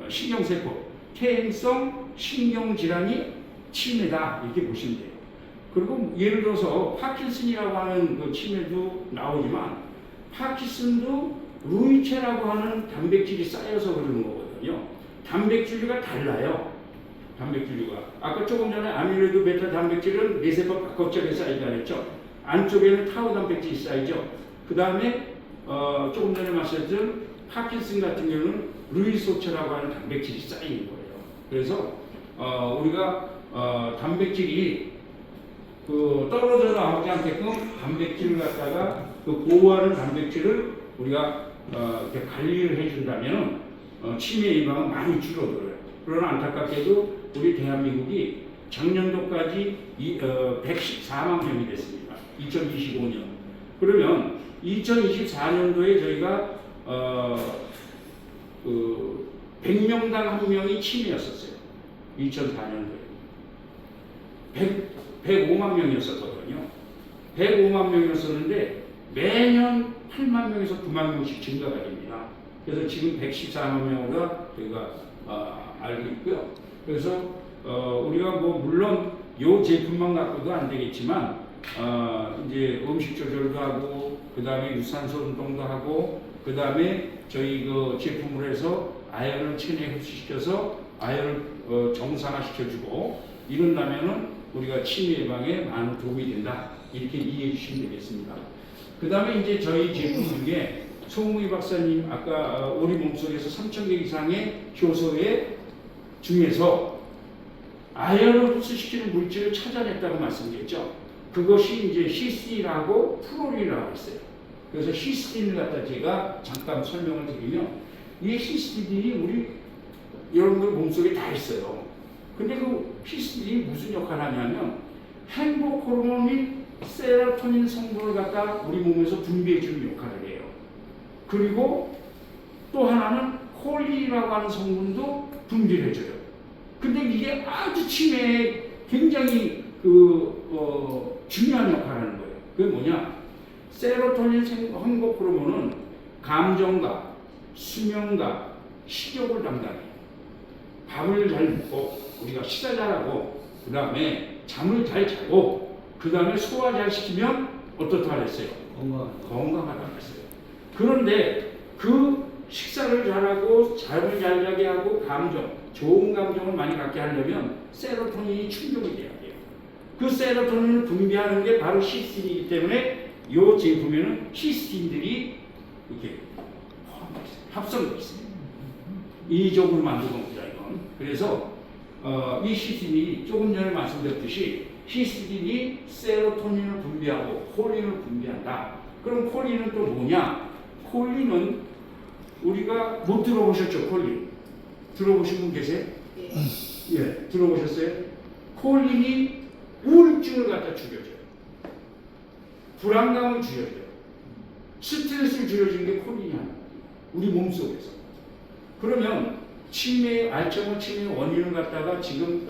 신경세포, 퇴행성 신경질환이 치매다 이렇게 보시면 돼요. 그리고 예를 들어서 파킨슨이라고 하는 그 치매도 나오지만 파킨슨도 루이체라고 하는 단백질이 쌓여서 그러는 거거든요. 단백질류가 달라요. 단백질류가. 아까 조금 전에 아밀로이드 베타 단백질은 뇌세포 바깥쪽에 쌓이다 그랬죠. 안쪽에는 타우 단백질이 쌓이죠. 그 다음에 조금 전에 말씀드린 파킨슨 같은 경우는 루이소체라고 하는 단백질이 쌓이는 거예요. 그래서 우리가 단백질이 떨어져 나오지 않게끔 단백질을 갖다가 보호하는 단백질을 우리가 이렇게 관리를 해준다면 치매 예방은 많이 줄어들어요. 그러나 안타깝게도 우리 대한민국이 작년도까지 114만 명이 됐습니다. 2025년. 그러면 2024년도에 저희가 100명당 1명이 치매였었어요. 2004년도에. 105만 명이었었거든요. 105만 명이었었는데 매년 8만 명에서 9만 명씩 증가가 됩니다. 그래서 지금 114만 명으로 저희가 알고 있고요. 그래서 우리가 뭐 물론 이 제품만 갖고도 안 되겠지만 이제 음식 조절도 하고 그 다음에 유산소 운동도 하고 그 다음에 저희 그 제품을 해서 아연을 체내에 흡수시켜서 아연을 정상화시켜주고 이런다면은 우리가 치매 예방에 많은 도움이 된다 이렇게 이해해 주시면 되겠습니다. 그 다음에 이제 저희 제품 중에 송웅희 박사님 아까 우리 몸속에서 3,000개 이상의 효소에 중에서 아연을 흡수시키는 물질을 찾아냈다고 말씀드렸죠. 그것이 이제 시스틴하고 프로린이라고 했어요. 그래서 시스틴을 갖다 제가 잠깐 설명을 드리면 이 시스틴이 우리 여러분들 몸속에 다 있어요. 근데 그 시스틴이 무슨 역할을 하냐면 행복 호르몬 및 세로토닌 성분을 갖다 우리 몸에서 분비해주는 역할을 해요. 그리고 또 하나는 콜린이라고 하는 성분도 분비를 해줘요. 근데 이게 아주 치매에 굉장히 중요한 역할을 하는 거예요. 그게 뭐냐? 세로토닌 행복 호르몬은 감정과 수면과 식욕을 담당해요. 밥을 잘 먹고 우리가 식사 잘하고 그 다음에 잠을 잘 자고 그 다음에 소화 잘 시키면 어떻다 그랬어요? 건강하다 그랬어요. 그런데 그 식사를 잘하고 잠을 잘 자게 하고 감정, 좋은 감정을 많이 갖게 하려면 세로토닌이 충족이 돼야 돼요. 그 세로토닌을 분비하는 게 바로 시스틴이기 때문에 이 제품에는 시스틴들이 이렇게 합성되어 있습니다. 인위적으로 만든 겁니다, 이건. 그래서 이 시스틴이 조금 전에 말씀드렸듯이 히스딘이 세로토닌을 분비하고 콜린을 분비한다. 그럼 콜린은 또 뭐냐? 콜린은 우리가 못 들어보셨죠? 콜린 들어보신 분 계세요? 예, 들어보셨어요? 콜린이 우울증을 갖다 줄여줘요. 불안감을 줄여줘요. 스트레스를 줄여주는 게 콜린이 하나. 우리 몸속에서. 그러면 알츠하이머 치매의 원인을 갖다가 지금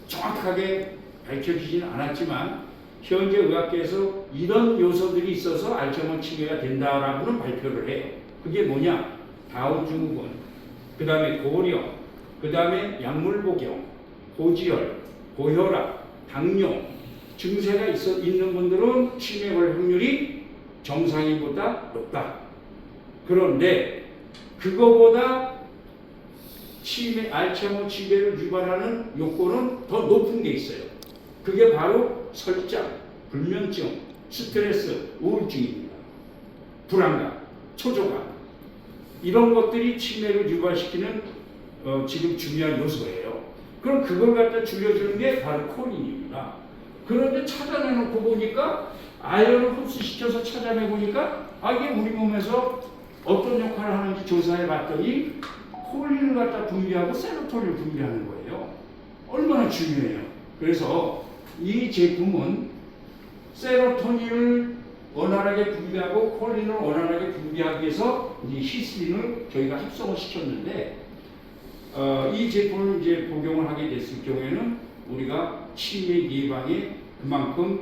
정확하게 밝혀지지는 않았지만 현재 의학계에서 이런 요소들이 있어서 알츠하이머 치매가 된다라고는 발표를 해요. 그게 뭐냐? 다운 증후군, 그 다음에 고령, 그 다음에 약물 복용, 고지혈, 고혈압, 당뇨 증세가 있는 분들은 치매 걸 확률이 정상인보다 높다. 그런데 그거보다 알츠하이머 치매를 유발하는 요건은 더 높은 게 있어요. 그게 바로 설장, 불면증, 스트레스, 우울증입니다. 불안감, 초조감 이런 것들이 치매를 유발시키는 지금 중요한 요소예요. 그럼 그걸 갖다 줄여주는 게 바로 콜린입니다. 그런데 찾아내놓고 보니까 아연을 흡수시켜서 찾아내보니까 이게 우리 몸에서 어떤 역할을 하는지 조사해 봤더니 콜린을 갖다 분비하고 세로토닌을 분비하는 거예요. 얼마나 중요해요. 그래서 이 제품은 세로토닌을 원활하게 분비하고 콜린을 원활하게 분비하기 위해서 이 히스딘을 저희가 합성을 시켰는데 이 제품을 이제 복용을 하게 됐을 경우에는 우리가 치매 예방에 그만큼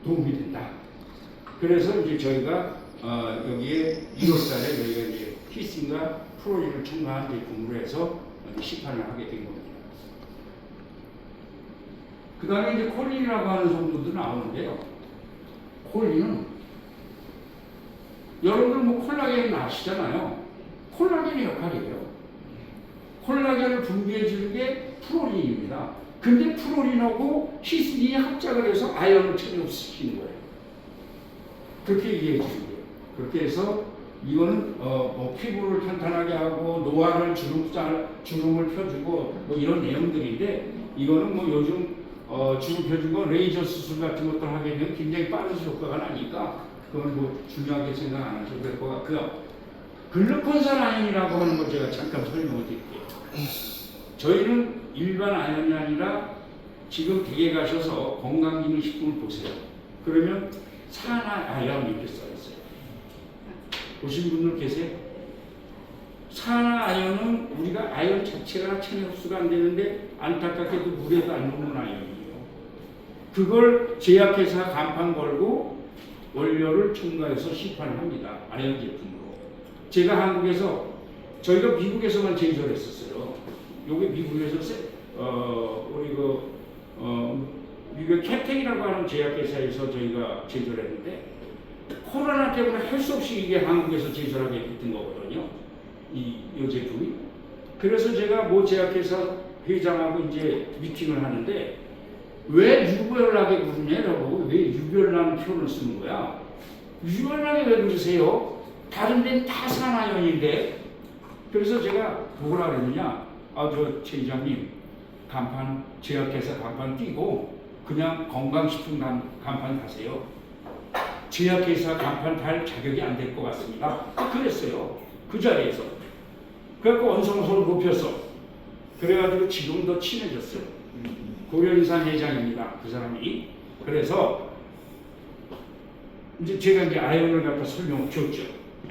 도움이 된다. 그래서 이제 저희가 여기에 1월달에 저희가 이제 히스딘과 프로린을 첨가한 제품으로 해서 시판을 하게 된 겁니다. 그 다음에 이제 콜린이라고 하는 성분도 나오는데요. 콜린은 여러분들 뭐 콜라겐 아시잖아요. 콜라겐의 역할이에요. 콜라겐을 분비해주는 게 프로린입니다. 근데 프로린하고 히스딘이 합작을 해서 아연을 천연시키는 거예요. 그렇게 이해해 주시면 돼요. 그렇게 해서 이거는 피부를 탄탄하게 하고 노화를 주름을 펴주고 뭐 이런 내용들인데 이거는 뭐 요즘 주름 펴주고 레이저 수술 같은 것들 하게 되면 굉장히 빠른 효과가 나니까 그건 뭐 중요하게 생각 안 하셔도 될 것 같고요. 글루콘산 아연이라고 하는 걸 제가 잠깐 설명을 드릴게요. 저희는 일반 아연이 아니라 지금 댁에 가셔서 건강기능식품을 보세요. 그러면 산화 아연 이렇게 써있어요. 보신 분들 계세요? 산화 아연은 우리가 아연 자체가 체내 흡수가 안 되는데 안타깝게도 물에도 안 녹는 아연이에요. 그걸 제약회사 간판 걸고 원료를 첨가해서 시판을 합니다. 아연 제품으로. 제가 한국에서 저희가 미국에서만 제조했었어요. 요게 미국에서 우리 미국 캡텍이라고 하는 제약회사에서 저희가 제조를 했는데 코로나 때문에 할 수 없이 이게 한국에서 제조하게 됐던 거거든요. 이 제품이. 그래서 제가 모 제약회사 회장하고 이제 미팅을 하는데 왜 유별나게 그러냐라고 왜 유별나는 표현을 쓰는 거야? 유별나게 왜 그러세요? 다른 데는 다 산화연인데. 그래서 제가 뭐라 그랬느냐? 저 최 이장님 간판 제약회사 간판 띄고 그냥 건강식품 간판 다세요. 제약회사 간판 달 자격이 안 될 것 같습니다. 그랬어요. 그 자리에서. 그래갖고 언성소를 높였어. 그래가지고 지금 더 친해졌어요. 고려인산 회장입니다. 그 사람이. 그래서 이제 제가 이제 아연을 갖다 설명을 줬죠.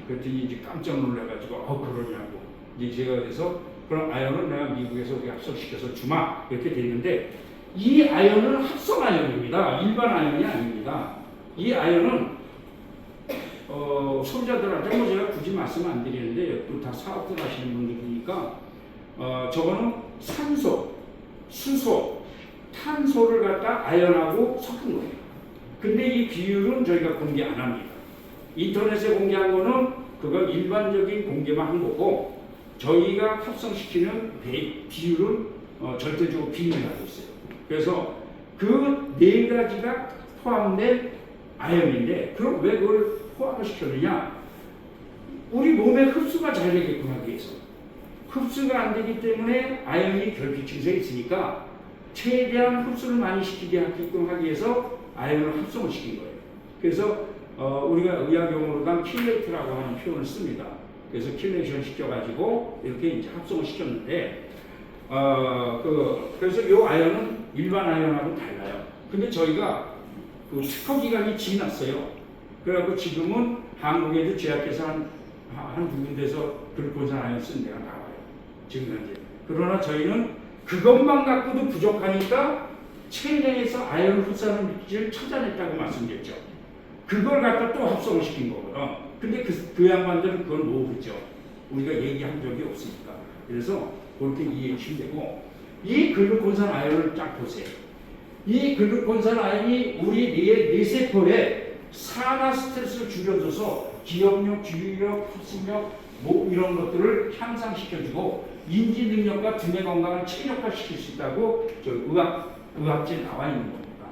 그랬더니 이제 깜짝 놀라가지고 그러냐고. 이제 제가 그래서 그럼 아연을 내가 미국에서 우리 합성시켜서 주마 이렇게 됐는데 이 아연은 합성 아연입니다. 일반 아연이 아닙니다. 이 아연은 소비자들한테 뭐 제가 굳이 말씀 안 드리는데 또 다 사업들 하시는 분들이니까 저거는 산소, 수소, 탄소를 갖다 아연하고 섞은 거예요. 근데 이 비율은 저희가 공개 안 합니다. 인터넷에 공개한 거는 그건 일반적인 공개만 한 거고 저희가 합성시키는 비율은 절대적으로 비밀을 하고 있어요. 그래서 그 네 가지가 포함된 아연인데 그럼 왜 그걸 포함을 시켰느냐? 우리 몸에 흡수가 잘 되게끔 하기 위해서. 흡수가 안 되기 때문에 아연이 결핍 증세가 있으니까 최대한 흡수를 많이 시키게 하기 위해서 아연을 합성을 시킨 거예요. 그래서 우리가 의학 용어로는 킬레이트라고 하는 표현을 씁니다. 그래서 킬레이션 시켜가지고 이렇게 이제 합성을 시켰는데, 그래서 이 아연은 일반 아연하고 달라요. 근데 저희가 그 특허 기간이 지났어요. 그래갖고 지금은 한국에도 제약회사 한 두 군데서 글루콘산 아연 쓴 데가 나와요. 지금 현재. 그러나 저희는 그것만 갖고도 부족하니까 체내에서 아연 흡수하는 물질을 찾아냈다고 말씀드렸죠. 그걸 갖다 또 합성을 시킨 거거든. 근데 그 양반들은 그걸 모르죠. 우리가 얘기한 적이 없으니까. 그래서 그렇게 이해해 주시면 되고, 이 글루콘산 아연을 쫙 보세요. 이 글루콘산 아연이 우리 뇌세포에 산화 스트레스를 줄여줘서 기억력, 주의력, 흡수력 뭐 이런 것들을 향상시켜주고 인지 능력과 두뇌 건강을 체력화시킬 수 있다고 저 의학지에 나와 있는 겁니다.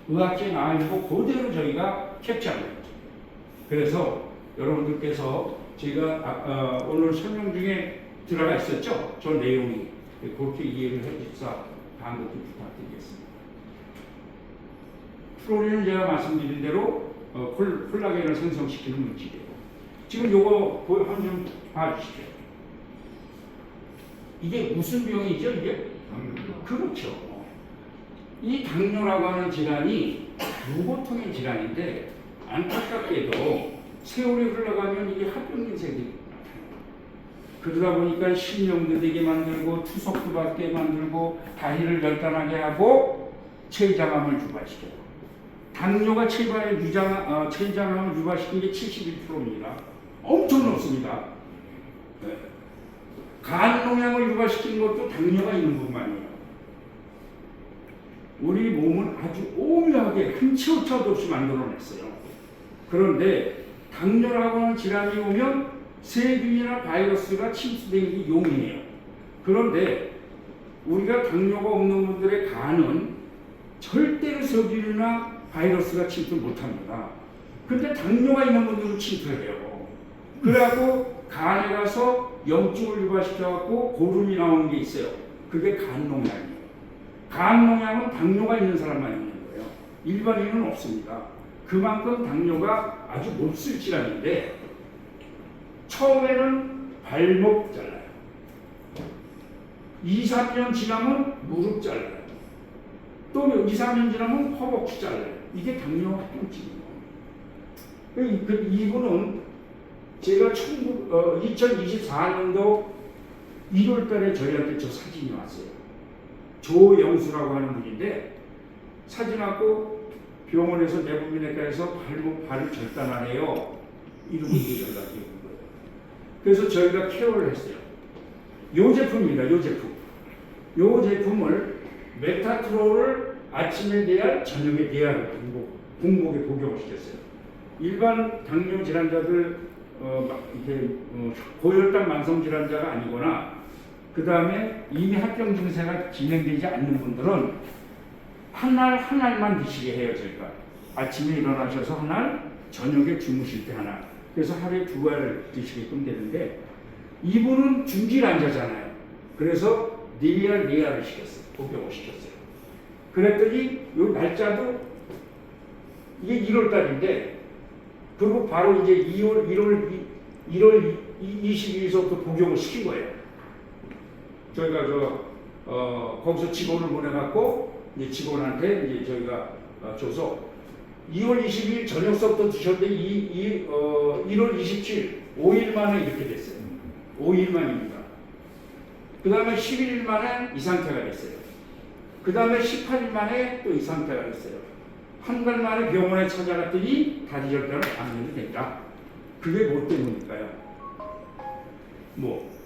의학지에 나와 있는 거 그대로 저희가 캡처한 거죠. 그래서 여러분들께서 제가 오늘 설명 중에 들어가 있었죠? 저 내용이 그렇게 이해를 해주셔서 간곡히 부탁드리겠습니다. 프로린은 제가 말씀드린 대로 콜라겐을 생성시키는 물질이에요. 지금 요거 한번 봐주시죠. 이게 무슨 병이죠? 이게? 그렇죠. 이 당뇨라고 하는 질환이 유보통의 질환인데 안타깝게도 세월이 흘러가면 이게 합병증이 생기고 그러다 보니까 신경도 되게 만들고 투석도 받게 만들고 다리를 결단하게 하고 췌장암을 유발시켜요. 당뇨가 췌장암을 유발시킨 게 71%입니다. 엄청 높습니다. 네. 간농양을 유발시키는 것도 당뇨가 있는 것만이에요. 우리 몸은 아주 오묘하게 한 치 오차도 없이 만들어냈어요. 그런데 당뇨라고 하는 질환이 오면 세균이나 바이러스가 침투되는 게 용이해요. 그런데 우리가 당뇨가 없는 분들의 간은 절대로 세균이나 바이러스가 침투를 못합니다. 근데 당뇨가 있는 분들은 침투해요. 그래갖고 간에 가서 염증을 유발시켜갖고 고름이 나오는 게 있어요. 그게 간농양이에요. 간농양은 당뇨가 있는 사람만 있는 거예요. 일반인은 없습니다. 그만큼 당뇨가 아주 몹쓸 질환인데 처음에는 발목 잘라요. 2, 3년 지나면 무릎 잘라요. 또 2, 3년 지나면 허벅지 잘라요. 이게 당뇨 합병증이에요. 이분은 제가 2024년도 1월 달에 저희한테 저 사진이 왔어요. 조영수라고 하는 분인데 사진 갖고 병원에서 내분비내과에서 발을 절단하래요. 이런 분이 연락이 온 거예요. 그래서 저희가 케어를 했어요. 요 제품입니다. 요 제품. 요 제품을 메타트롤을 아침에 대야 저녁에 대야 공복에 복용을 시켰어요. 일반 당뇨 질환자들 고혈당 만성 질환자가 아니거나 그 다음에 이미 합병 증세가 진행되지 않는 분들은 한 알만 드시게 해요. 저희가 아침에 일어나셔서 한 알, 저녁에 주무실 때 하나. 그래서 하루에 2알 드시게끔 되는데 이분은 중질 환자잖아요. 그래서 4알을 시켰어요. 복용을 시켰어요. 그랬더니 요 날짜도 이게 1월 달인데 그리고 바로 이제 1월 22일서부터 복용을 시킨 거예요. 저희가 거기서 직원을 보내갖고 이제 직원한테 이제 저희가 줘서 2월 20일 저녁서부터 드셨는데 1월 27일 5일 만에 이렇게 됐어요. 5일 만입니다. 그 다음에 11일 만에 이 상태가 됐어요. 그 다음에 18일 만에 또 이 상태가 됐어요. 한 달 만에 병원에 찾아갔더니 다리 절단을 안 해도 된다. 그게 뭐 때문일까요?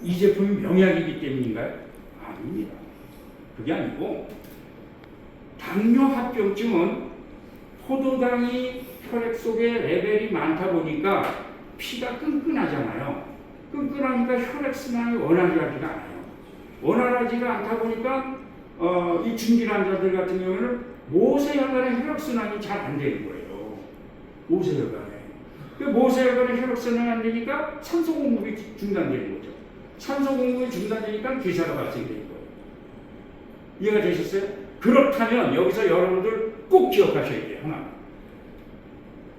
이 제품이 명약이기 때문인가요? 아닙니다. 그게 아니고 당뇨 합병증은 포도당이 혈액 속에 레벨이 많다 보니까 피가 끈끈하잖아요. 끈끈하니까 혈액순환이 원활하지가 않아요. 원활하지가 않다 보니까 이 중질 환자들 같은 경우는 모세혈관의 혈액순환이 잘 안 되는 거예요. 모세혈관에. 그 모세혈관의 혈액순환이 안 되니까 산소 공급이 중단되는 거죠. 산소 공급이 중단되니까 괴사가 발생되는 거예요. 이해가 되셨어요? 그렇다면 여기서 여러분들 꼭 기억하셔야 돼요. 하나.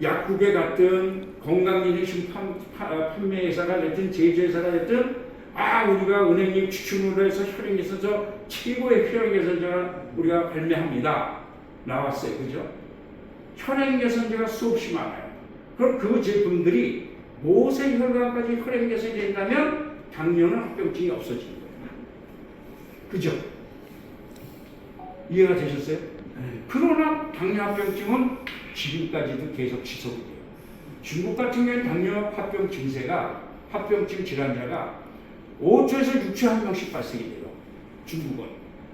약국에 갔든 건강기능식 판매회사가 됐든 제조회사가 됐든 우리가 은행님 추천으로 해서 혈액개선저 최고의 혈액개선제가 우리가 발매합니다. 나왔어요. 그죠? 혈액개선제가 수없이 많아요. 그럼 그 제품들이 모세혈관까지 혈액개선이 된다면 당뇨는 합병증이 없어지는 거예요. 그죠? 이해가 되셨어요? 그러나 당뇨 합병증은 지금까지도 계속 지속이 돼요. 중국 같은 경우에는 당뇨 합병 증세가 합병증 질환자가 5초에서 6초에 한 명씩 발생이 돼요. 중국은.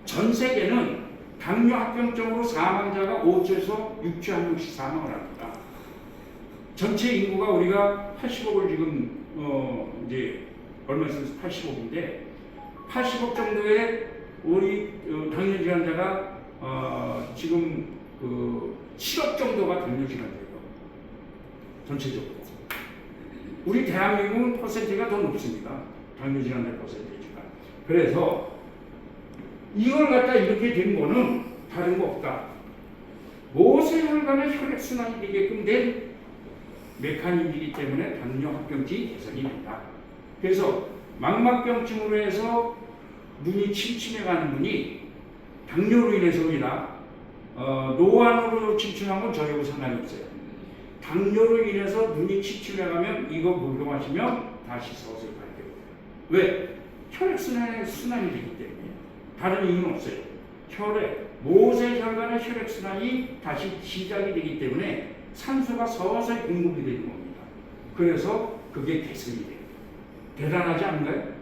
전 세계는 당뇨 합병증으로 사망자가 5초에서 6초에 한 명씩 사망을 합니다. 전체 인구가 우리가 80억을 지금 이제 얼마 있으면 80억인데 80억 정도의 우리 당뇨 질환자가 지금 7억 정도가 당뇨 질환자예요. 전체적으로. 우리 대한민국은 퍼센트가 더 높습니다. 당뇨 질환자 퍼센테이지가. 그래서 이걸 갖다 이렇게 된 거는 다른 거 없다. 모세혈관의 혈액순환이 되게끔 된 메커니즘이기 때문에 당뇨 합병증이 개선이 된다. 그래서 망막병증으로 해서 눈이 침침해가는 분이 당뇨로 인해서입니다. 노안으로 침침한 건 저희하고 상관이 없어요. 당뇨로 인해서 눈이 침침해가면 이거 복용하시면 다시 서서히 발견돼요. 왜? 혈액순환의 순환이 되기 때문에. 다른 이유는 없어요. 모세혈관의 혈액순환이 다시 시작이 되기 때문에 산소가 서서히 공급이 되는 겁니다. 그래서 그게 개선이 돼요. 대단하지 않나요?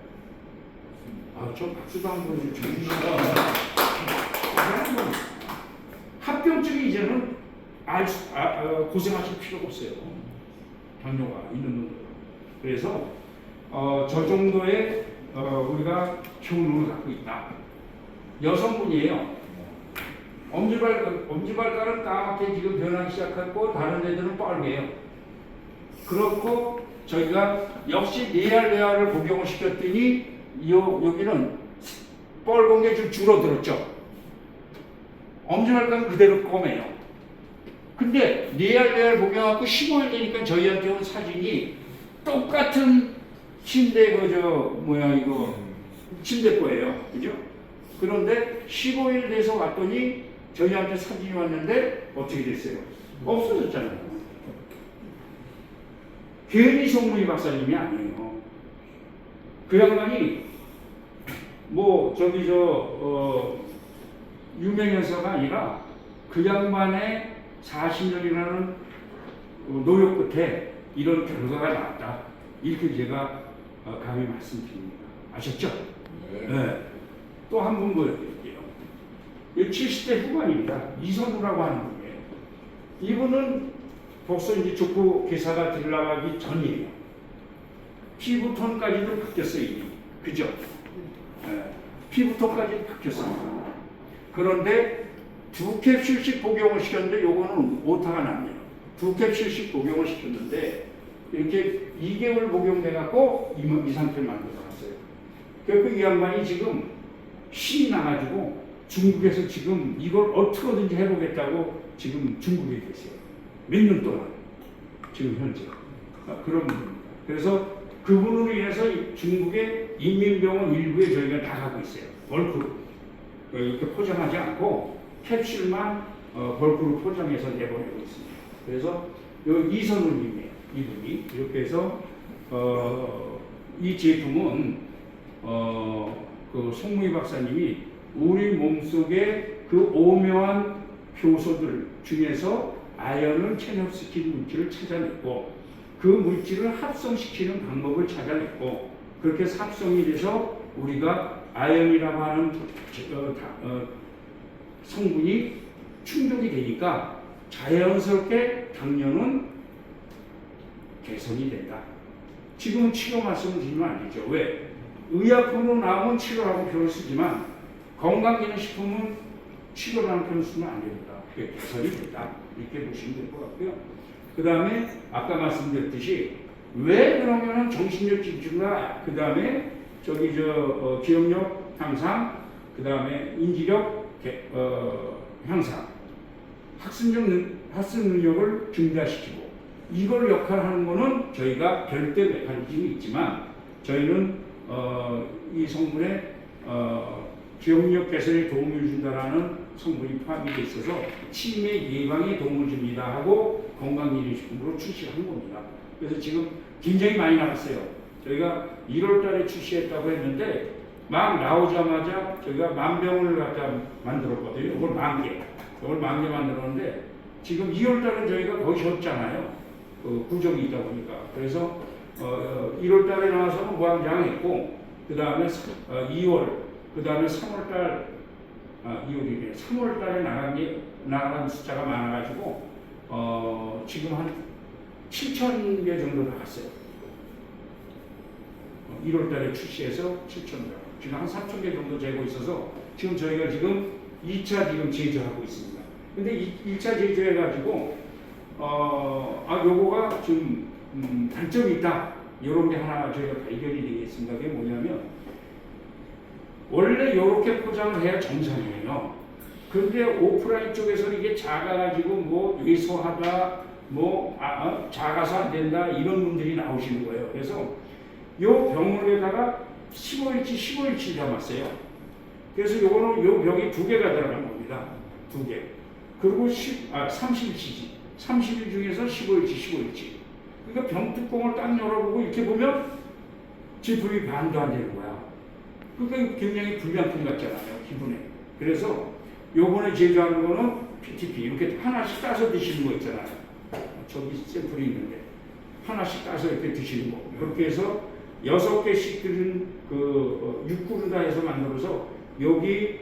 좀 박수도 한번 주시죠. 합병증이 이제는 고생하실 필요가 없어요. 당뇨가 있는 분들은. 그래서 저 정도의 우리가 효능을 갖고 있다. 여성분이에요. 엄지발가락은 까맣게 지금 변하기 시작했고 다른 애들은 빨개요. 그렇고 저희가 역시 니알레아를 복용을 시켰더니 여기는 빨간 게 좀 줄어들었죠. 엄지발가락은 그대로 검해요. 근데 니알레아를 복용하고 15일 되니까 저희한테 온 사진이 똑같은 침대 침대 거예요. 그죠? 그런데 15일 돼서 왔더니 저희한테 사진이 왔는데 어떻게 됐어요? 없어졌잖아요. 괜히 송문희 박사님이 아니에요. 그 양반이 유명해서가 아니라 그 양반의 40년이라는 노력 끝에 이런 결과가 나왔다. 이렇게 제가 감히 말씀드립니다. 아셨죠? 네. 또 한 분 보여드릴게요. 70대 후반입니다. 이선우라고 하는 분이에요. 이분은 벌써 이제 족구 기사가 들어가기 전이에요. 피부톤까지도 바뀌었어요. 이미. 그죠? 네. 피부톤까지도 바뀌었습니다. 그런데 2캡슐씩 복용을 시켰는데 요거는 오타가 납니다. 2캡슐씩 복용을 시켰는데 이렇게 2개월 복용돼갖고 이 상태를 만들어놨어요. 그래서 이 양반이 지금 신이 나가지고 중국에서 지금 이걸 어떻게든지 해보겠다고 지금 중국에 계세요. 몇 년 동안 지금 현재 그런 분입니다. 그래서 그분으로 인해서 중국의 인민병원 일부에 저희가 나가고 있어요. 벌크로 이렇게 포장하지 않고 캡슐만 벌크로 포장해서 내보내고 있습니다. 그래서 이선우님이에요. 이분이 이렇게 해서 이 제품은 그 송무희 박사님이 우리 몸속에 그 오묘한 효소들 중에서 아연을 체납시키는 물질을 찾아냈고 그 물질을 합성시키는 방법을 찾아냈고 그렇게 해서 합성이 돼서 우리가 아연이라고 하는 성분이 충족이 되니까 자연스럽게 당뇨는 개선이 된다. 지금은 치료 말씀을 드리면 안 되죠. 왜? 의약품으로 나오면 치료라고 표현을 쓰지만 건강기능식품은 치료라는 표현을 쓰면 안 됩니다. 그게 개선이 된다. 이렇게 보시면 될 것 같고요. 그 다음에 아까 말씀드렸듯이 왜 그러면은 정신력 집중과 그 다음에 기억력 향상, 그 다음에 인지력 향상, 학습 능력을 증가시키고 이걸 역할하는 거는 저희가 별도 메커니즘이 있지만 저희는 이 성분에 기억력 개선에 도움을 준다라는 성분이 포함이 돼 있어서 치매 예방에 도움을 줍니다 하고 건강기능식품으로 출시한 겁니다. 그래서 지금 굉장히 많이 나왔어요. 저희가 1월 달에 출시했다고 했는데 막 나오자마자 저희가 10,000병을 갖다 만들었거든요. 이걸 10,000개. 이걸 10,000개 만들었는데 지금 2월 달에 저희가 거의 쉬었잖아요. 구정이 있다 보니까. 그래서 1월 달에 나와서 무한장했고 그 다음에 2월, 그 다음에 3월 달, 2월이네. 3월 달에 나간 숫자가 많아가지고 지금 한 7,000개 정도 나갔어요. 1월 달에 출시해서 7,000개. 지금 한 4,000개 정도 재고 있어서 지금 저희가 지금 2차 지금 제조하고 있습니다. 근데 2차 제조해가지고 요거가 좀 단점이 있다. 이런 게 하나 저희가 발견이 되겠습니다. 그게 뭐냐면 원래 이렇게 포장을 해야 정상이에요. 그런데 오프라인 쪽에서는 이게 작아가지고 뭐 왜소하다, 뭐 작아서 안 된다 이런 분들이 나오시는 거예요. 그래서 요 병원에다가 15일치 담았어요. 그래서 요거는 요 병이 2개가 들어간 겁니다. 2개. 그리고 30일치지. 30일 중에서 15일치. 그러니까 병뚜껑을 딱 열어보고 이렇게 보면 제품이 반도 안 되는 거야. 그러니까 굉장히 불량품 같잖아요, 기분에. 그래서 요번에 제조하는 거는 PTP 이렇게 하나씩 따서 드시는 거 있잖아요. 저기 샘플이 있는데 하나씩 따서 이렇게 드시는 거. 그렇게 해서 6개씩 들은 6그루다 해서 만들어서 여기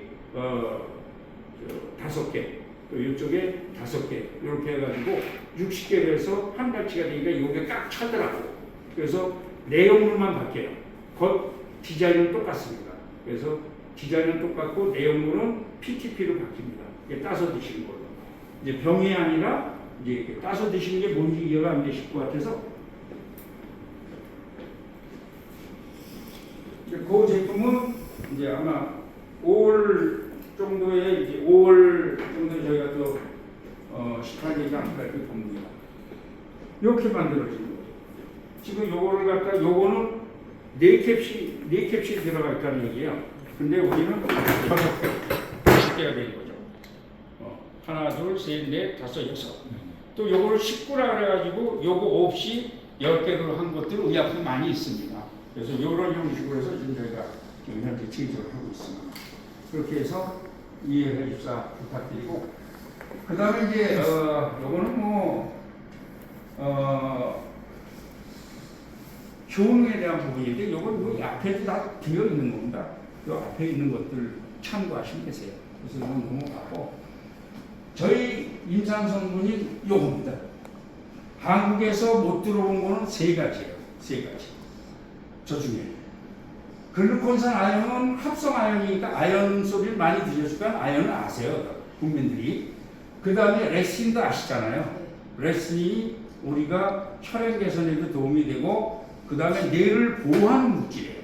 5개, 이쪽에 5개 이렇게 해가지고 60개를 해서 한 달치가 되니까 이게 꽉 차더라고. 그래서 내용물만 바뀌어요. 겉 디자인은 똑같습니다. 그래서 디자인은 똑같고 내용물은 PTP로 바뀝니다. 이게 따서 드시는 걸로. 이제 병이 아니라 이제 이렇게 따서 드시는 게 뭔지 이해가 안 되실 것 같아서 그 제품은 이제 아마 5월 정도에 이제 5월 정도에 저희가 또 시판되지 않을까 이렇게 봅니다. 이렇게 만들어진 거죠. 지금 요거를 갖다 요거는 4캡슐 들어가 있다는 얘기예요. 근데 우리는 6개가 되는 거죠. 하나, 둘, 셋, 넷, 다섯, 여섯. 또 요거를 19라 그래가지고 요거 없이 10개로 한 것들 의약품 많이 있습니다. 그래서 이런 형식으로 해서 지금 저희가 지금 현재 제조를 하고 있습니다. 그렇게 해서 이해해 주십사 부탁드리고, 그 다음에 이제 요거는 효능에 대한 부분인데 요건 뭐 앞에도 다 되어 있는 겁니다. 요 앞에 있는 것들 참고하시면 되세요. 그래서 이건 넘어가고 저희 임상 성분이 요겁니다. 한국에서 못 들어온 거는 3가지예요. 3가지. 저 중에 글루콘산 아연은 합성 아연이니까 아연 소리를 많이 들으셨으니까 아연은 아세요, 국민들이. 그 다음에 레신도 아시잖아요. 레신이 우리가 혈액 개선에도 도움이 되고 그 다음에 뇌를 보호하는 물질이에요.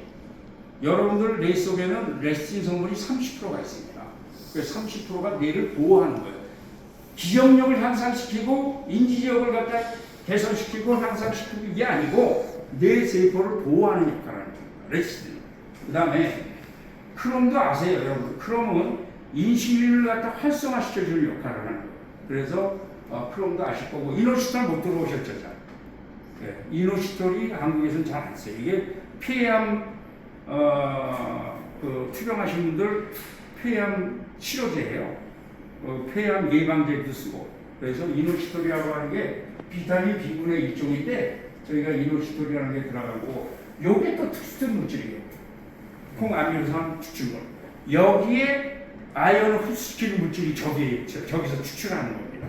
여러분들 뇌 속에는 레신 성분이 30%가 있습니다. 그래서 30%가 뇌를 보호하는 거예요. 기억력을 향상시키고 인지력을 갖다 개선시키고 향상시키는 게 아니고 뇌 세포를 보호하는 역할을 하는 겁니다. 레신. 그 다음에 크롬도 아세요, 여러분. 크롬은 인슐린을 갖다 활성화시켜주는 역할을 하는 거예요. 그래서 크롬도 아실 거고 이노시톨 못 들어오셨죠, 잘. 네, 이노시톨이 한국에서는 잘 안 써요. 이게 폐암 투병하신 분들 폐암 치료제예요. 폐암 예방제도 쓰고. 그래서 이노시톨이라고 하는 게 비타민 B군의 일종인데 저희가 이노시톨이라는 게 들어가고 요게 또 특수된 물질이에요. 콩아미노산 추출물. 여기에 아연을 흡수시키는 물질이 저기서 추출하는 겁니다.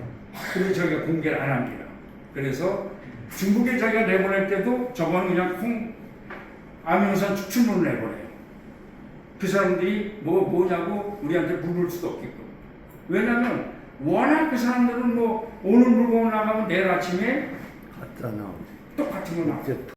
그래서 저희가 공개를 안 합니다. 그래서 중국에 저희가 내보낼 때도 저거는 그냥 콩아미노산 추출물을 내보내요. 그 사람들이 뭐냐고 우리한테 물을 수도 없게끔. 왜냐면 워낙 그 사람들은 오늘 물건 나가면 내일 아침에 똑같은 거 나와요.